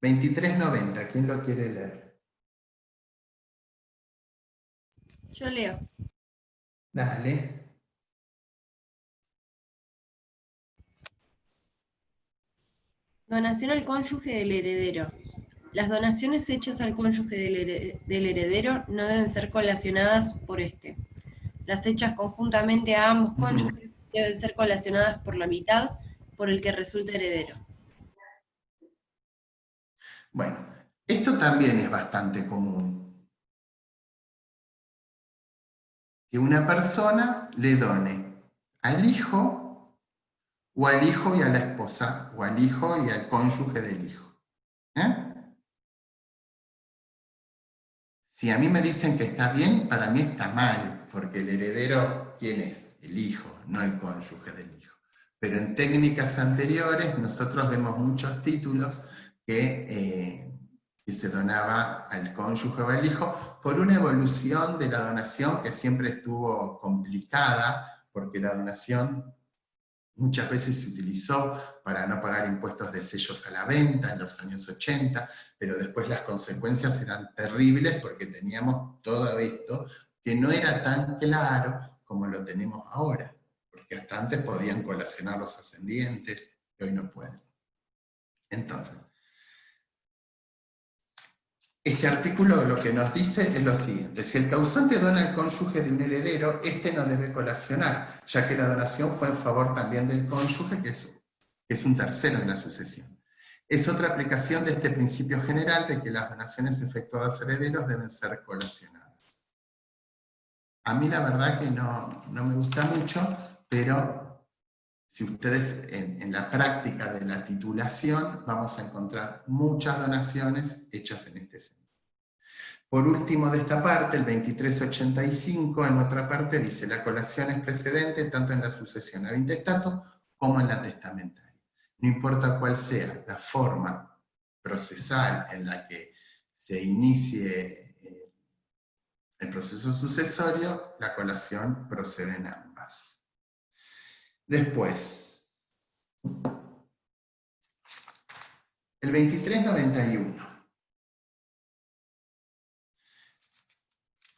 Speaker 1: 2390, ¿quién lo quiere leer?
Speaker 4: Yo leo.
Speaker 1: Dale.
Speaker 4: Donación al cónyuge del heredero. Las donaciones hechas al cónyuge del heredero no deben ser colacionadas por este. Las hechas conjuntamente a ambos cónyuges deben ser colacionadas por la mitad por el que resulta heredero.
Speaker 1: Bueno, esto también es bastante común. Que una persona le done al hijo o al hijo y a la esposa, o al hijo y al cónyuge del hijo. Si a mí me dicen que está bien, para mí está mal, porque el heredero, ¿quién es? El hijo, no el cónyuge del hijo. Pero en técnicas anteriores nosotros vemos muchos títulos que se donaba al cónyuge o al hijo por una evolución de la donación que siempre estuvo complicada, porque la donación muchas veces se utilizó para no pagar impuestos de sellos a la venta en los años 80, pero después las consecuencias eran terribles porque teníamos todo esto que no era tan claro como lo tenemos ahora, porque hasta antes podían colacionar los ascendientes y hoy no pueden. Entonces, este artículo lo que nos dice es lo siguiente: si el causante dona al cónyuge de un heredero, este no debe colacionar, ya que la donación fue en favor también del cónyuge, que es que es un tercero en la sucesión. Es otra aplicación de este principio general de que las donaciones efectuadas a herederos deben ser colacionadas. A mí la verdad que no me gusta mucho, pero si ustedes en la práctica de la titulación vamos a encontrar muchas donaciones hechas en este sentido. Por último de esta parte, el 2385, en otra parte dice, la colación es precedente tanto en la sucesión a intestato como en la testamentaria. No importa cuál sea la forma procesal en la que se inicie el proceso sucesorio, la colación procede en ambas. Después, el 2391.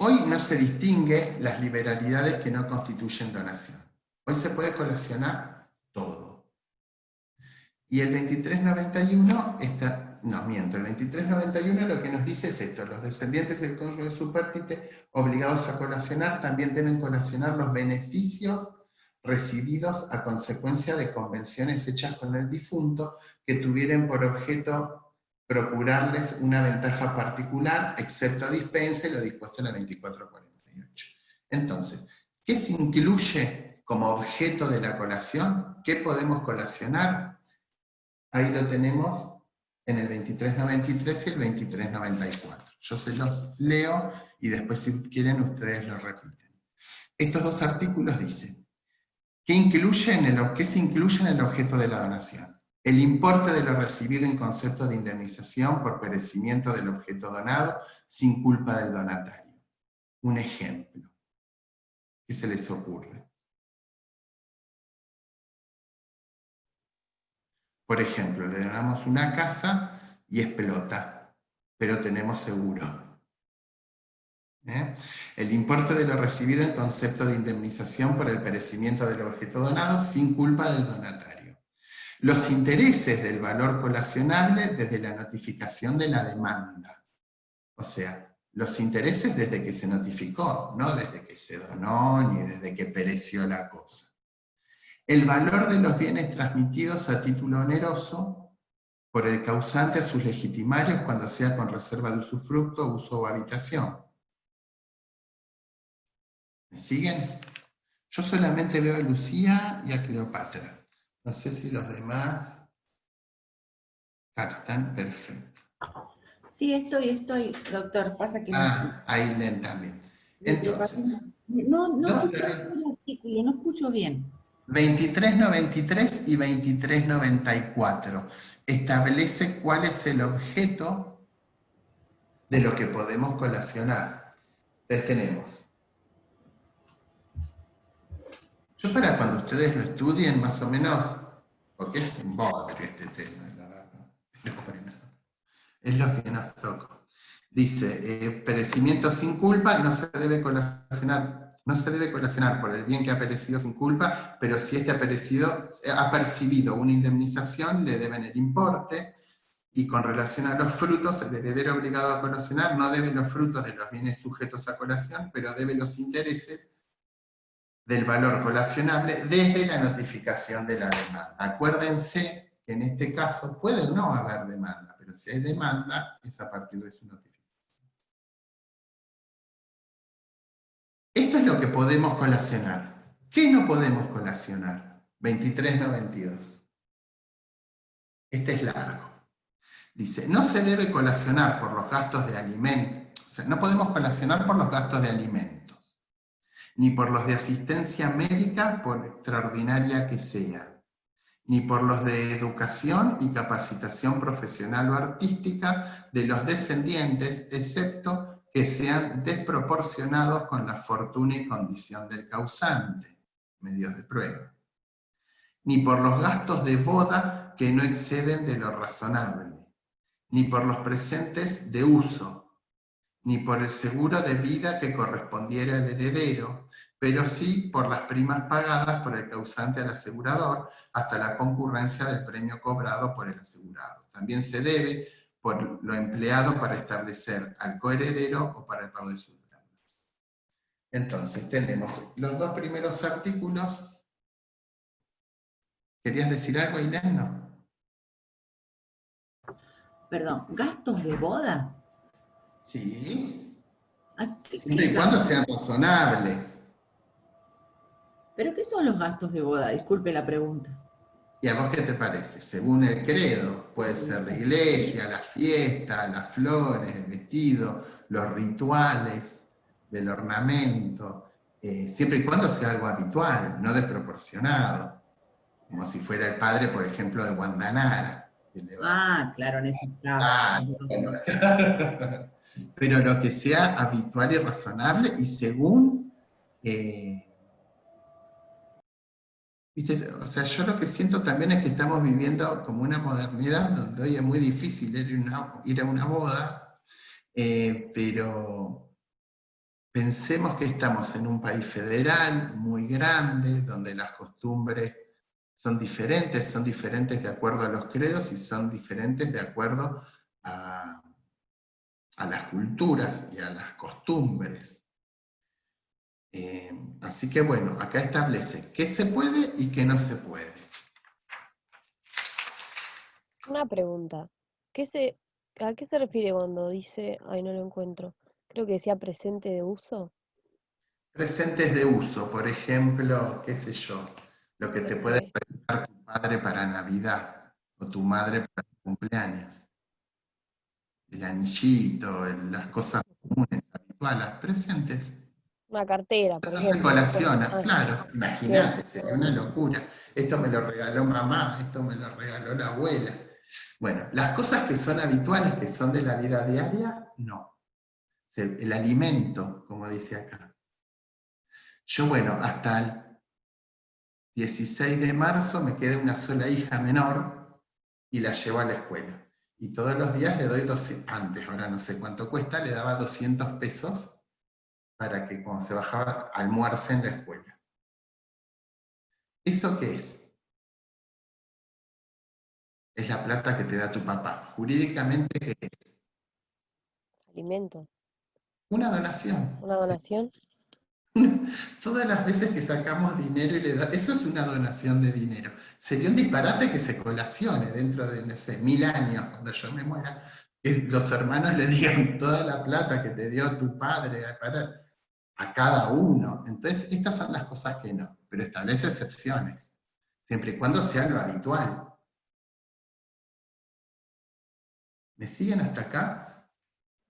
Speaker 1: Hoy no se distingue las liberalidades que no constituyen donación. Hoy se puede colacionar todo. Y el 2391 el 2391 lo que nos dice es esto: los descendientes del cónyuge supérstite obligados a colacionar también deben colacionar los beneficios recibidos a consecuencia de convenciones hechas con el difunto que tuvieran por objeto procurarles una ventaja particular, excepto dispensa y lo dispuesto en la 2448. Entonces, ¿qué se incluye como objeto de la colación? ¿Qué podemos colacionar? Ahí lo tenemos en el 2393 y el 2394. Yo se los leo y después, si quieren, ustedes lo repiten. Estos dos artículos dicen, ¿qué se incluye en el objeto de la donación? El importe de lo recibido en concepto de indemnización por perecimiento del objeto donado sin culpa del donatario. Un ejemplo. ¿Qué se les ocurre? Por ejemplo, le donamos una casa y explota, pero tenemos seguro. El importe de lo recibido en concepto de indemnización por el perecimiento del objeto donado sin culpa del donatario. Los intereses del valor colacionable desde la notificación de la demanda. O sea, los intereses desde que se notificó, no desde que se donó ni desde que pereció la cosa. El valor de los bienes transmitidos a título oneroso por el causante a sus legitimarios cuando sea con reserva de usufructo, uso o habitación. ¿Me siguen? Yo solamente veo a Lucía y a Cleopatra. No sé si los demás están perfectos.
Speaker 3: Sí, estoy, doctor. Pasa que
Speaker 1: ahí leen también. Entonces,
Speaker 3: no escucho bien el artículo, no escucho bien.
Speaker 1: 2393 y 2394 establece cuál es el objeto de lo que podemos colacionar. Entonces tenemos. Yo para cuando ustedes lo estudien más o menos, porque es un bodrio este tema, la verdad. Es lo que nos toca. Dice, perecimiento sin culpa no se debe colacionar por el bien que ha perecido sin culpa, pero si este ha percibido una indemnización, le deben el importe, y con relación a los frutos, el heredero obligado a colacionar no debe los frutos de los bienes sujetos a colación, pero debe los intereses del valor colacionable desde la notificación de la demanda. Acuérdense que en este caso puede no haber demanda, pero si hay demanda, es a partir de su notificación. Esto es lo que podemos colacionar. ¿Qué no podemos colacionar? 2392. Este es largo. Dice, no se debe colacionar por los gastos de alimentos. O sea, no podemos colacionar por los gastos de alimentos, ni por los de asistencia médica, por extraordinaria que sea, ni por los de educación y capacitación profesional o artística de los descendientes, excepto que sean desproporcionados con la fortuna y condición del causante, medios de prueba, ni por los gastos de boda que no exceden de lo razonable, ni por los presentes de uso, ni por el seguro de vida que correspondiera al heredero, pero sí por las primas pagadas por el causante al asegurador hasta la concurrencia del premio cobrado por el asegurado. También se debe por lo empleado para establecer al coheredero o para el pago de sus deudas. Entonces tenemos los dos primeros artículos ¿Querías decir algo, Inés? No.
Speaker 3: Perdón, ¿gastos de boda?
Speaker 1: Sí,
Speaker 3: ¿Qué
Speaker 1: siempre y cuando
Speaker 3: gastos?
Speaker 1: sean razonables.
Speaker 3: ¿Pero qué son los gastos de boda? Disculpe la pregunta.
Speaker 1: ¿Y a vos qué te parece? Según el credo, puede ser la iglesia, la fiesta, las flores, el vestido, los rituales del ornamento, siempre y cuando sea algo habitual, no desproporcionado, como si fuera el padre, por ejemplo, de Guandanara. Que le va
Speaker 3: Ah, claro, en esos casos.
Speaker 1: a... bueno. Pero lo que sea habitual y razonable y según... ¿viste? O sea, yo lo que siento también es que estamos viviendo como una modernidad donde hoy es muy difícil ir a una boda, pero pensemos que estamos en un país federal muy grande, donde las costumbres son diferentes de acuerdo a los credos y son diferentes de acuerdo a las culturas y a las costumbres. Así que bueno, acá establece qué se puede y qué no se puede.
Speaker 2: Una pregunta. ¿A qué se refiere cuando dice, ay, no lo encuentro? Creo que decía presente de uso.
Speaker 1: Presentes de uso, por ejemplo, qué sé yo, lo que te puede
Speaker 2: Ese,
Speaker 1: regalar tu padre para Navidad o tu madre para tu cumpleaños. El anillito, las cosas comunes, habituales, presentes.
Speaker 2: una cartera, por
Speaker 1: No se
Speaker 2: ejemplo.
Speaker 1: colaciona,
Speaker 2: Ah,
Speaker 1: claro,
Speaker 2: bien.
Speaker 1: imagínate, sería una locura. Esto me lo regaló mamá, esto me lo regaló la abuela. Bueno, las cosas que son habituales, que son de la vida diaria, no. El alimento, como dice acá. Yo, bueno, hasta el 16 de marzo me queda una sola hija menor y la llevo a la escuela. Y todos los días le doy 200, antes, ahora no sé cuánto cuesta, le daba 200 pesos para que cuando se bajaba almuerce en la escuela. ¿Eso qué es? Es la plata que te da tu papá. Jurídicamente, ¿qué es?
Speaker 2: Alimento.
Speaker 1: Una donación.
Speaker 2: Una donación.
Speaker 1: Todas las veces que sacamos dinero y le da, eso es una donación de dinero. Sería un disparate que se colacione dentro de, no sé, 1000 años, cuando yo me muera, que los hermanos le digan toda la plata que te dio tu padre a cada uno. Entonces, estas son las cosas que no, pero establece excepciones, siempre y cuando sea lo habitual. ¿Me siguen hasta acá?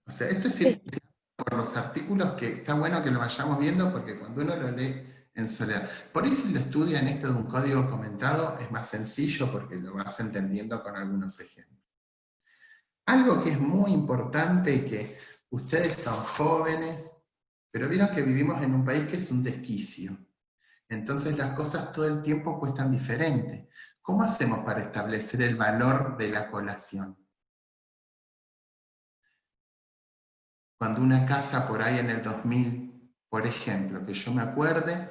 Speaker 1: O sea, esto es ir
Speaker 2: Sí.
Speaker 1: por los artículos que está bueno que lo vayamos viendo porque cuando uno lo lee en soledad. Por ahí si lo estudian esto de un código comentado es más sencillo porque lo vas entendiendo con algunos ejemplos. Algo que es muy importante y que ustedes son jóvenes, pero vieron que vivimos en un país que es un desquicio. Entonces las cosas todo el tiempo cuestan diferente. ¿Cómo hacemos para establecer el valor de la colación? Cuando una casa por ahí en el 2000, por ejemplo, que yo me acuerde,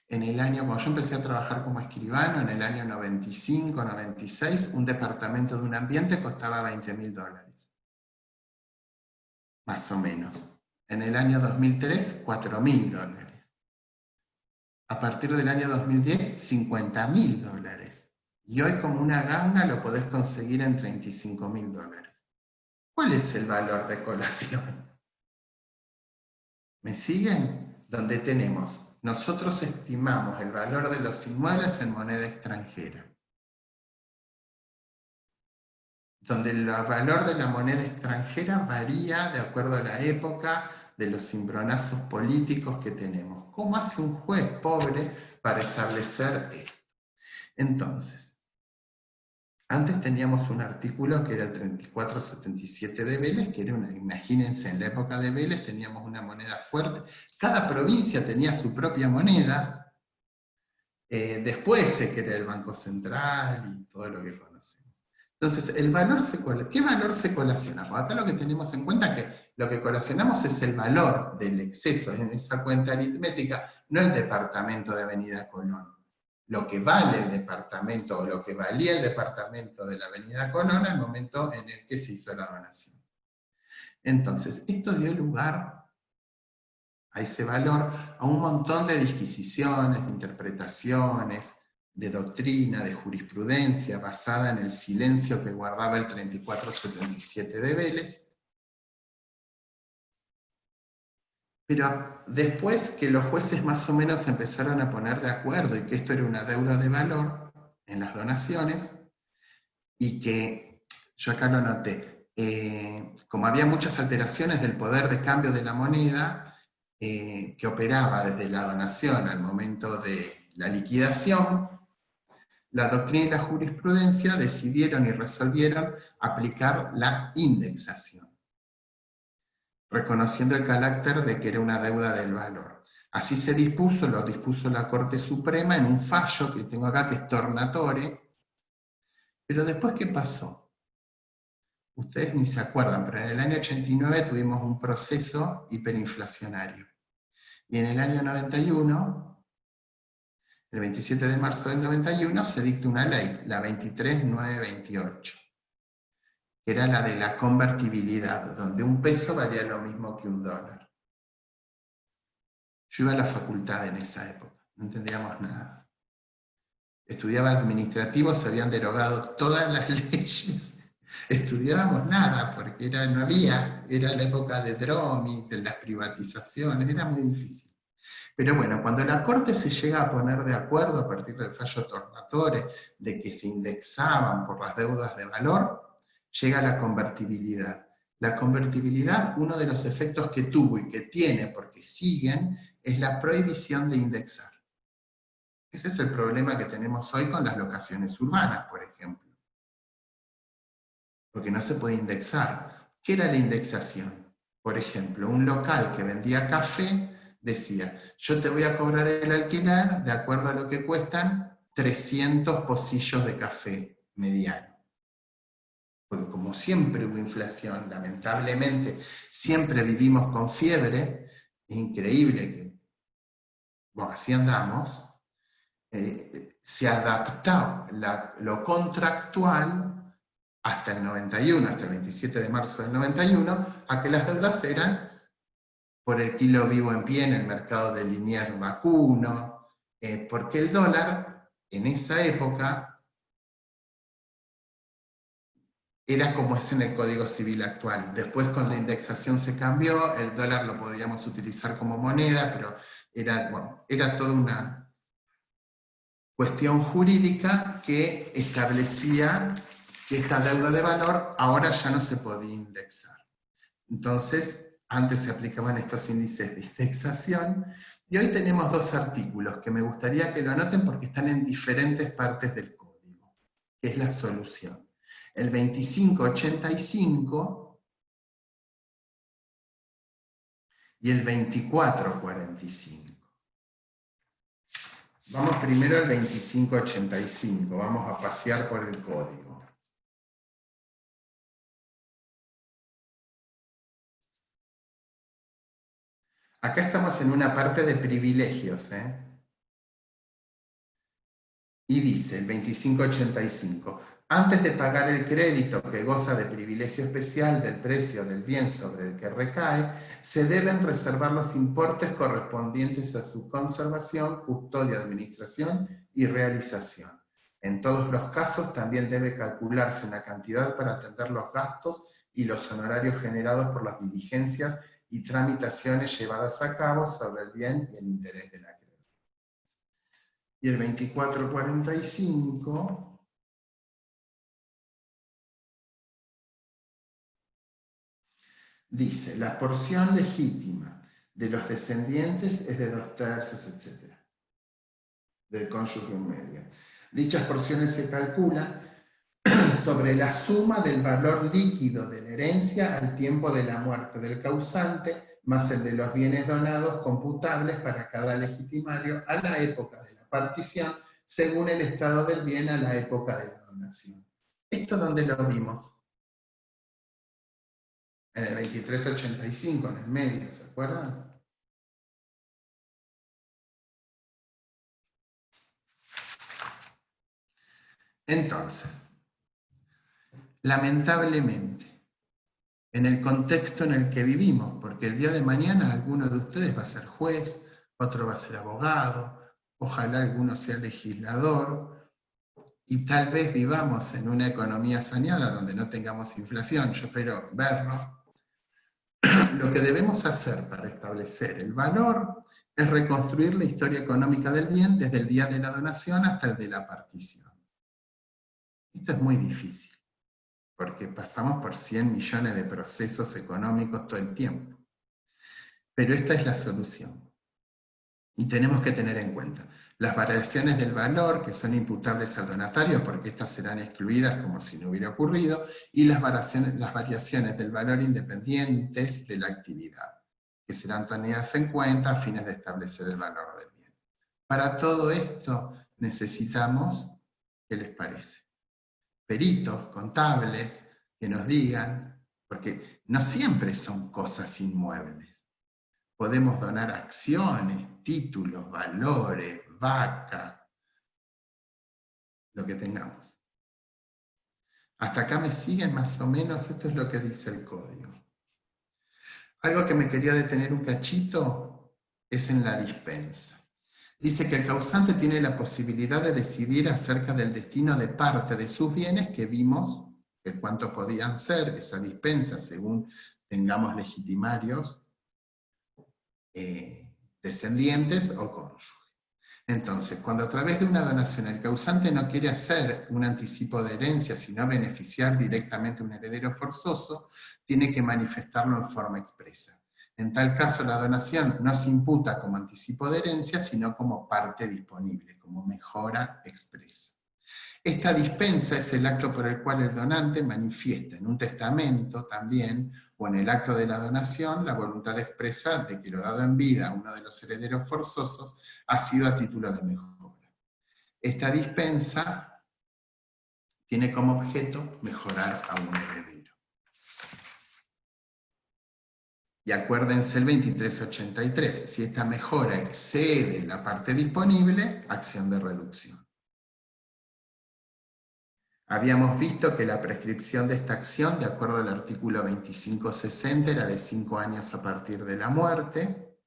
Speaker 1: en el año, cuando yo empecé a trabajar como escribano, en el año 95, 96, un departamento de un ambiente costaba $20.000, más o menos. En el año 2003, $4.000. A partir del año 2010, $50.000. Y hoy como una ganga lo podés conseguir en $35.000. ¿Cuál es el valor de colación? ¿Me siguen? Donde tenemos, nosotros estimamos el valor de los inmuebles en moneda extranjera. Donde el valor de la moneda extranjera varía de acuerdo a la época, de los cimbronazos políticos que tenemos. ¿Cómo hace un juez pobre para establecer esto? Entonces, antes teníamos un artículo que era el 3477 de Vélez, que era imagínense, en la época de Vélez teníamos una moneda fuerte, cada provincia tenía su propia moneda, después se crea el Banco Central y todo lo que conocemos. Entonces, ¿qué valor se colaciona? Porque acá lo que tenemos en cuenta es que lo que colacionamos es el valor del exceso en esa cuenta aritmética, no el departamento de Avenida Colón. Lo que vale el departamento o lo que valía el departamento de la Avenida Colón al momento en el que se hizo la donación. Entonces, esto dio lugar a ese valor, a un montón de disquisiciones, de interpretaciones, de doctrina, de jurisprudencia, basada en el silencio que guardaba el 3477 de Vélez. Pero después que los jueces más o menos se empezaron a poner de acuerdo y que esto era una deuda de valor en las donaciones, y que, yo acá lo noté, como había muchas alteraciones del poder de cambio de la moneda, que operaba desde la donación al momento de la liquidación, la doctrina y la jurisprudencia decidieron y resolvieron aplicar la indexación, reconociendo el carácter de que era una deuda del valor. Así se dispuso, lo dispuso la Corte Suprema en un fallo que tengo acá, que es Tornatore. Pero después, ¿qué pasó? Ustedes ni se acuerdan, pero en el año 89 tuvimos un proceso hiperinflacionario. Y en el año 91, el 27 de marzo del 91, se dicta una ley, la 23928, que era la de la convertibilidad, donde un peso valía lo mismo que un dólar. Yo iba a la facultad en esa época, no entendíamos nada. Estudiaba administrativo, se habían derogado todas las leyes. Estudiábamos nada, porque no había, era la época de Dromi, de las privatizaciones, era muy difícil. Pero bueno, cuando la Corte se llega a poner de acuerdo a partir del fallo Tornatore de que se indexaban por las deudas de valor, llega la convertibilidad. La convertibilidad, uno de los efectos que tuvo y que tiene, porque siguen, es la prohibición de indexar. Ese es el problema que tenemos hoy con las locaciones urbanas, por ejemplo. Porque no se puede indexar. ¿Qué era la indexación? Por ejemplo, un local que vendía café decía, yo te voy a cobrar el alquiler de acuerdo a lo que cuestan 300 pocillos de café mediano. Porque como siempre hubo inflación, lamentablemente, siempre vivimos con fiebre, es increíble que, bueno, así andamos, se adaptó lo contractual hasta el 91, hasta el 27 de marzo del 91, a que las deudas eran por el kilo vivo en pie en el mercado de Liniers vacuno, porque el dólar en esa época era como es en el Código Civil actual. Después con la indexación se cambió, el dólar lo podíamos utilizar como moneda, pero era toda una cuestión jurídica que establecía que esta deuda de valor ahora ya no se podía indexar. Entonces, antes se aplicaban estos índices de indexación, y hoy tenemos dos artículos que me gustaría que lo anoten porque están en diferentes partes del código, que es la solución. El 2585 y el 2445. Vamos primero al 2585, vamos a pasear por el código. Acá estamos en una parte de privilegios, Y dice el 2585, antes de pagar el crédito que goza de privilegio especial del precio del bien sobre el que recae, se deben reservar los importes correspondientes a su conservación, custodia, administración y realización. En todos los casos también debe calcularse una cantidad para atender los gastos y los honorarios generados por las diligencias y tramitaciones llevadas a cabo sobre el bien y el interés del acreedor. Y el 2445 dice, la porción legítima de los descendientes es de 2/3, etc., del cónyuge en medio. Dichas porciones se calculan sobre la suma del valor líquido de la herencia al tiempo de la muerte del causante, más el de los bienes donados computables para cada legitimario a la época de la partición, según el estado del bien a la época de la donación. ¿Esto dónde lo vimos? En el 2385, en el medio, ¿se acuerdan? Entonces, lamentablemente, en el contexto en el que vivimos, porque el día de mañana alguno de ustedes va a ser juez, otro va a ser abogado, ojalá alguno sea legislador, y tal vez vivamos en una economía saneada donde no tengamos inflación, yo espero verlo. Lo que debemos hacer para establecer el valor es reconstruir la historia económica del bien desde el día de la donación hasta el de la partición. Esto es muy difícil, porque pasamos por 100 millones de procesos económicos todo el tiempo. Pero esta es la solución. Y tenemos que tener en cuenta las variaciones del valor que son imputables al donatario, porque estas serán excluidas como si no hubiera ocurrido, y las variaciones del valor independientes de la actividad, que serán tenidas en cuenta a fines de establecer el valor del bien. Para todo esto necesitamos, ¿qué les parece? Peritos, contables, que nos digan, porque no siempre son cosas inmuebles. Podemos donar acciones, títulos, valores, vaca, lo que tengamos. Hasta acá me siguen más o menos, esto es lo que dice el código. Algo que me quería detener un cachito es en la dispensa. Dice que el causante tiene la posibilidad de decidir acerca del destino de parte de sus bienes, que vimos que cuánto podían ser esa dispensa según tengamos legitimarios, descendientes o cónyuge. Entonces, cuando a través de una donación el causante no quiere hacer un anticipo de herencia, sino beneficiar directamente a un heredero forzoso, tiene que manifestarlo en forma expresa. En tal caso, la donación no se imputa como anticipo de herencia, sino como parte disponible, como mejora expresa. Esta dispensa es el acto por el cual el donante manifiesta en un testamento también, o en el acto de la donación, la voluntad expresa de que lo dado en vida a uno de los herederos forzosos ha sido a título de mejora. Esta dispensa tiene como objeto mejorar a un heredero. Y acuérdense el 2383, si esta mejora excede la parte disponible, acción de reducción. Habíamos visto que la prescripción de esta acción, de acuerdo al artículo 2560, era de 5 años a partir de la muerte.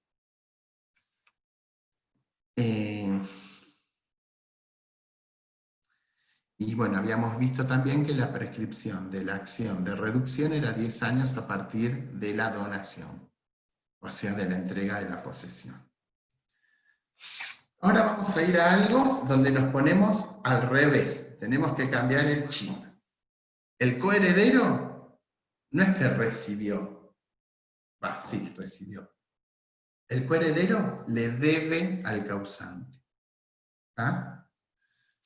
Speaker 1: Y bueno, habíamos visto también que la prescripción de la acción de reducción era 10 años a partir de la donación, o sea, de la entrega de la posesión. Ahora vamos a ir a algo donde nos ponemos al revés. Tenemos que cambiar el chip. El coheredero no es que recibió, sí, recibió. El coheredero le debe al causante. ¿Ah?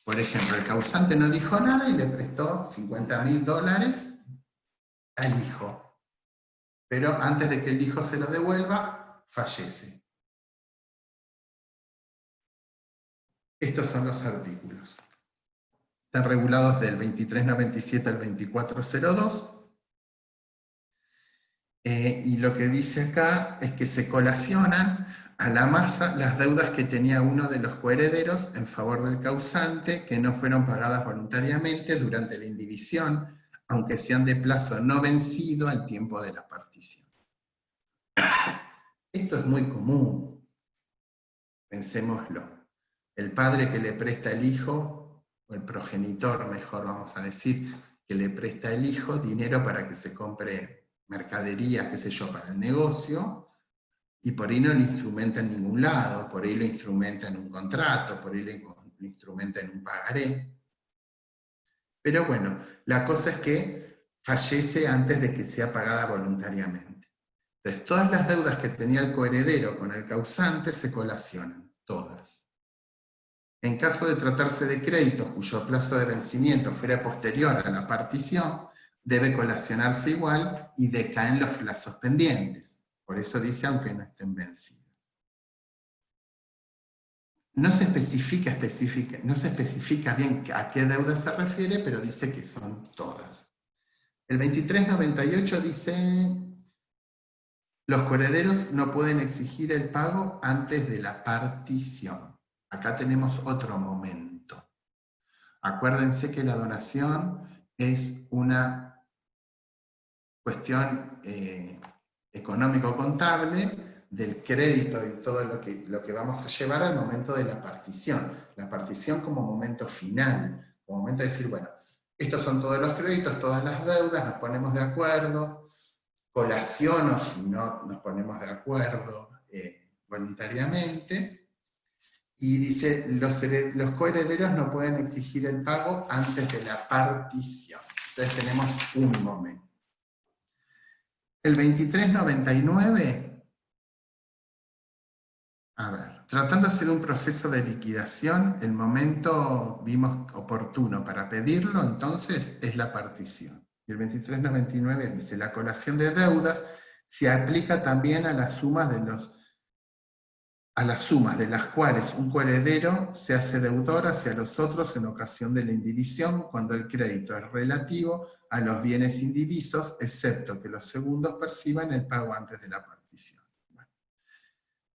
Speaker 1: Por ejemplo, el causante no dijo nada y le prestó $50.000 al hijo. Pero antes de que el hijo se lo devuelva, fallece. Estos son los artículos. Están regulados del 2397 al 2402. Y lo que dice acá es que se colacionan a la masa las deudas que tenía uno de los coherederos en favor del causante que no fueron pagadas voluntariamente durante la indivisión, aunque sean de plazo no vencido al tiempo de la partición. Esto es muy común. Pensémoslo. El padre que le presta el hijo, o el progenitor, mejor vamos a decir, que le presta el hijo dinero para que se compre mercaderías, qué sé yo, para el negocio, y por ahí no lo instrumenta en ningún lado, por ahí lo instrumenta en un contrato, por ahí lo instrumenta en un pagaré. Pero bueno, la cosa es que fallece antes de que sea pagada voluntariamente. Entonces, todas las deudas que tenía el coheredero con el causante se colacionan, todas. En caso de tratarse de créditos cuyo plazo de vencimiento fuera posterior a la partición, debe colacionarse igual y decaen los plazos pendientes. Por eso dice aunque no estén vencidos. No se especifica bien a qué deuda se refiere, pero dice que son todas. El 2398 dice: los coherederos no pueden exigir el pago antes de la partición. Acá tenemos otro momento. Acuérdense que la donación es una cuestión económico-contable del crédito y todo lo que vamos a llevar al momento de la partición. La partición como momento final, como momento de decir, bueno, estos son todos los créditos, todas las deudas, nos ponemos de acuerdo, colaciono si no nos ponemos de acuerdo voluntariamente, y dice, los coherederos no pueden exigir el pago antes de la partición. Entonces tenemos un momento. El 2399, a ver, tratándose de un proceso de liquidación, el momento vimos oportuno para pedirlo, entonces es la partición. Y el 2399 dice, la colación de deudas se aplica también a las sumas de las cuales un coheredero se hace deudor hacia los otros en ocasión de la indivisión, cuando el crédito es relativo a los bienes indivisos, excepto que los segundos perciban el pago antes de la partición. Bueno,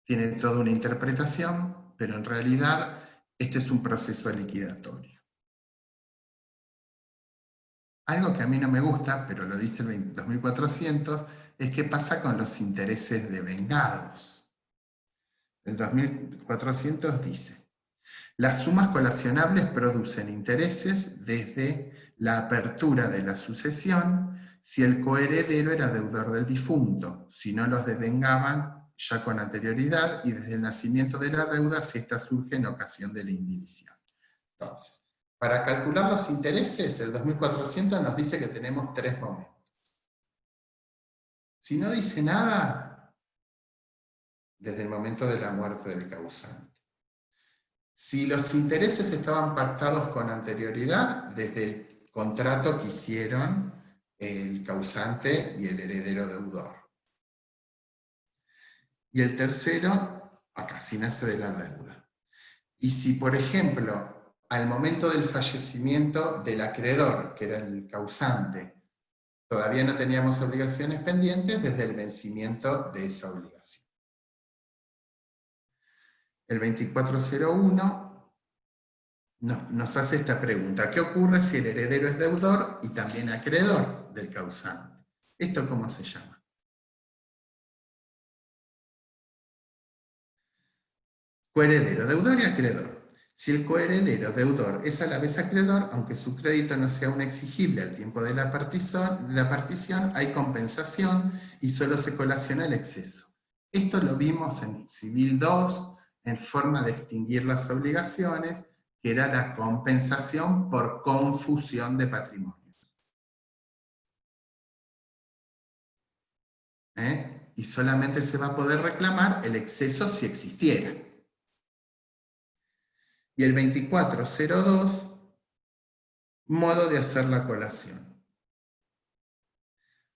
Speaker 1: tiene toda una interpretación, pero en realidad este es un proceso liquidatorio. Algo que a mí no me gusta, pero lo dice el 2400, es qué pasa con los intereses devengados. El 2400 dice, las sumas colacionables producen intereses desde la apertura de la sucesión si el coheredero era deudor del difunto, si no los devengaban ya con anterioridad, y desde el nacimiento de la deuda si ésta surge en ocasión de la indivisión. Entonces, para calcular los intereses, el 2400 nos dice que tenemos 3 momentos. Si no dice nada, desde el momento de la muerte del causante. Si los intereses estaban pactados con anterioridad, desde el contrato que hicieron el causante y el heredero deudor. Y el tercero, acá, si nace de la deuda. Y si, por ejemplo, al momento del fallecimiento del acreedor, que era el causante, todavía no teníamos obligaciones pendientes, desde el vencimiento de esa obligación. El 2401 nos hace esta pregunta: ¿qué ocurre si el heredero es deudor y también acreedor del causante? ¿Esto cómo se llama? Coheredero, deudor y acreedor. Si el coheredero deudor es a la vez acreedor, aunque su crédito no sea aún exigible al tiempo de la partición, hay compensación y solo se colaciona el exceso. Esto lo vimos en Civil 2, en forma de extinguir las obligaciones, que era la compensación por confusión de patrimonios. Y solamente se va a poder reclamar el exceso si existiera. Y el 2402, modo de hacer la colación.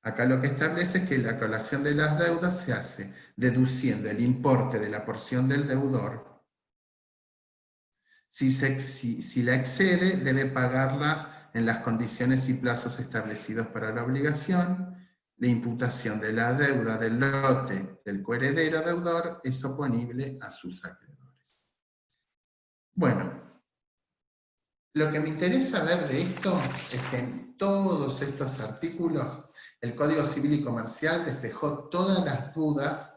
Speaker 1: Acá lo que establece es que la colación de las deudas se hace deduciendo el importe de la porción del deudor. Si la excede, debe pagarlas en las condiciones y plazos establecidos para la obligación. La imputación de la deuda del lote del coheredero deudor es oponible a sus acreedores. Bueno, lo que me interesa ver de esto es que en todos estos artículos el Código Civil y Comercial despejó todas las dudas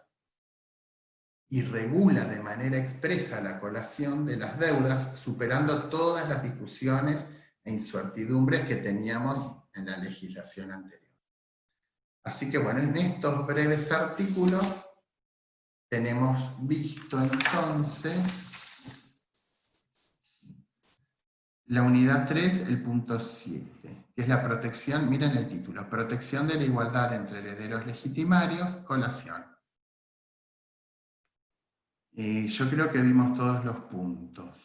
Speaker 1: y regula de manera expresa la colación de las deudas, superando todas las discusiones e incertidumbres que teníamos en la legislación anterior. Así que bueno, en estos breves artículos tenemos visto entonces la unidad 3, el punto 7, que es la protección, miren el título, protección de la igualdad entre herederos legitimarios, colación. Yo creo que vimos todos los puntos.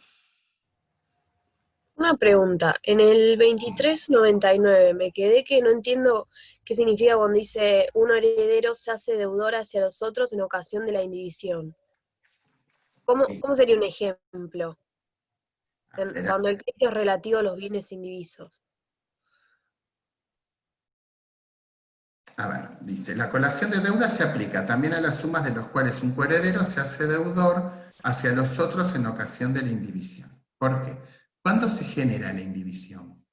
Speaker 2: Una pregunta, en el 2399 me quedé que no entiendo qué significa cuando dice un heredero se hace deudor hacia los otros en ocasión de la indivisión. ¿Cómo sería un ejemplo? Cuando el crédito es relativo a los bienes indivisos.
Speaker 1: A ver, dice, la colación de deuda se aplica también a las sumas de los cuales un coheredero se hace deudor hacia los otros en ocasión de la indivisión. ¿Por qué? ¿Cuándo se genera la indivisión?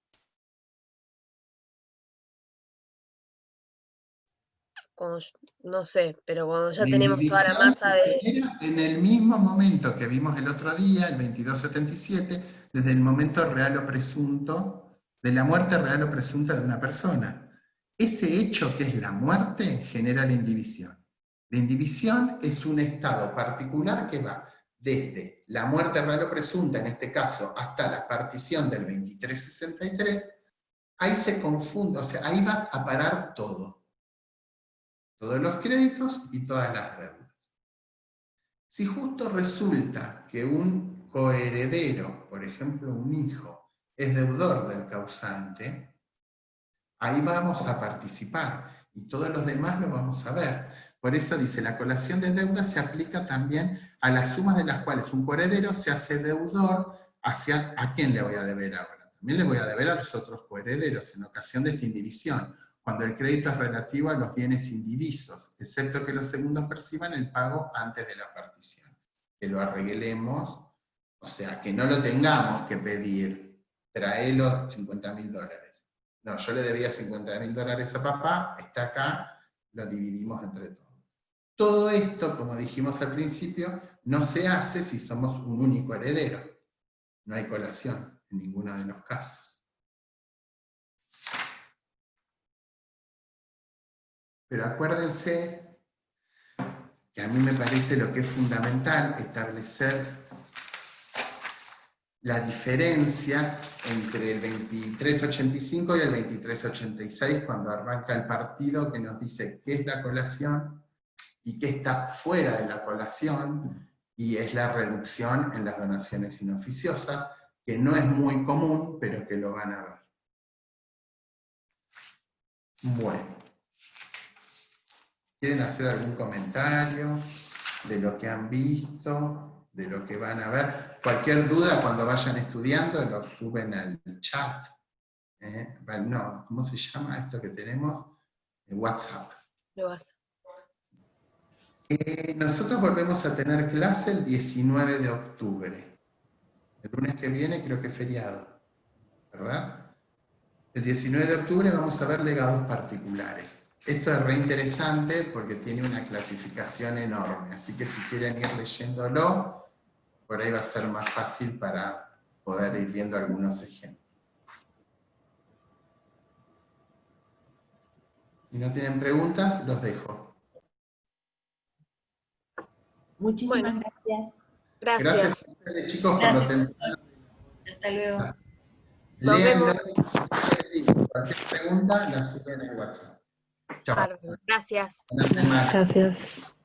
Speaker 2: no sé, pero cuando ya
Speaker 1: La
Speaker 2: tenemos toda la
Speaker 1: indivisión
Speaker 2: masa de...
Speaker 1: se genera en el mismo momento que vimos el otro día, el 2277, desde el momento real o presunto, de la muerte real o presunta de una persona. Ese hecho que es la muerte genera la indivisión. La indivisión es un estado particular que va desde la muerte real o presunta, en este caso, hasta la partición del 2363, ahí se confunde, o sea, ahí va a parar todo. Todos los créditos y todas las deudas. Si justo resulta que un coheredero, por ejemplo un hijo, es deudor del causante, ahí vamos a participar y todos los demás lo vamos a ver. Por eso dice, la colación de deuda se aplica también a las sumas de las cuales un coheredero se hace deudor hacia, ¿a quién le voy a deber ahora? También le voy a deber a los otros coherederos en ocasión de esta indivisión, cuando el crédito es relativo a los bienes indivisos, excepto que los segundos perciban el pago antes de la partición. Que lo arreglemos, o sea, que no lo tengamos que pedir, trae los $50.000. No, yo le debía $50.000 a papá, está acá, lo dividimos entre todos. Todo esto, como dijimos al principio, no se hace si somos un único heredero. No hay colación en ninguno de los casos. Pero acuérdense que a mí me parece lo que es fundamental establecer la diferencia entre el 2385 y el 2386 cuando arranca el partido, que nos dice qué es la colación y qué está fuera de la colación, y es la reducción en las donaciones inoficiosas, que no es muy común, pero que lo van a ver. Bueno. ¿Quieren hacer algún comentario de lo que han visto, de lo que van a ver? Cualquier duda cuando vayan estudiando lo suben al chat. No, ¿cómo se llama esto que tenemos? WhatsApp. Nosotros volvemos a tener clase el 19 de octubre. El lunes que viene creo que es feriado, ¿verdad? El 19 de octubre vamos a ver legados particulares. Esto es re interesante porque tiene una clasificación enorme, así que si quieren ir leyéndolo, por ahí va a ser más fácil para poder ir viendo algunos ejemplos. Si no tienen preguntas, los dejo.
Speaker 3: Muchísimas gracias.
Speaker 1: Gracias a ustedes, chicos, por lo temprano.
Speaker 4: Hasta luego.
Speaker 1: Léanlo. Cualquier pregunta la suben en WhatsApp. Chao.
Speaker 2: Gracias.
Speaker 1: Buenas semanas.
Speaker 2: Gracias.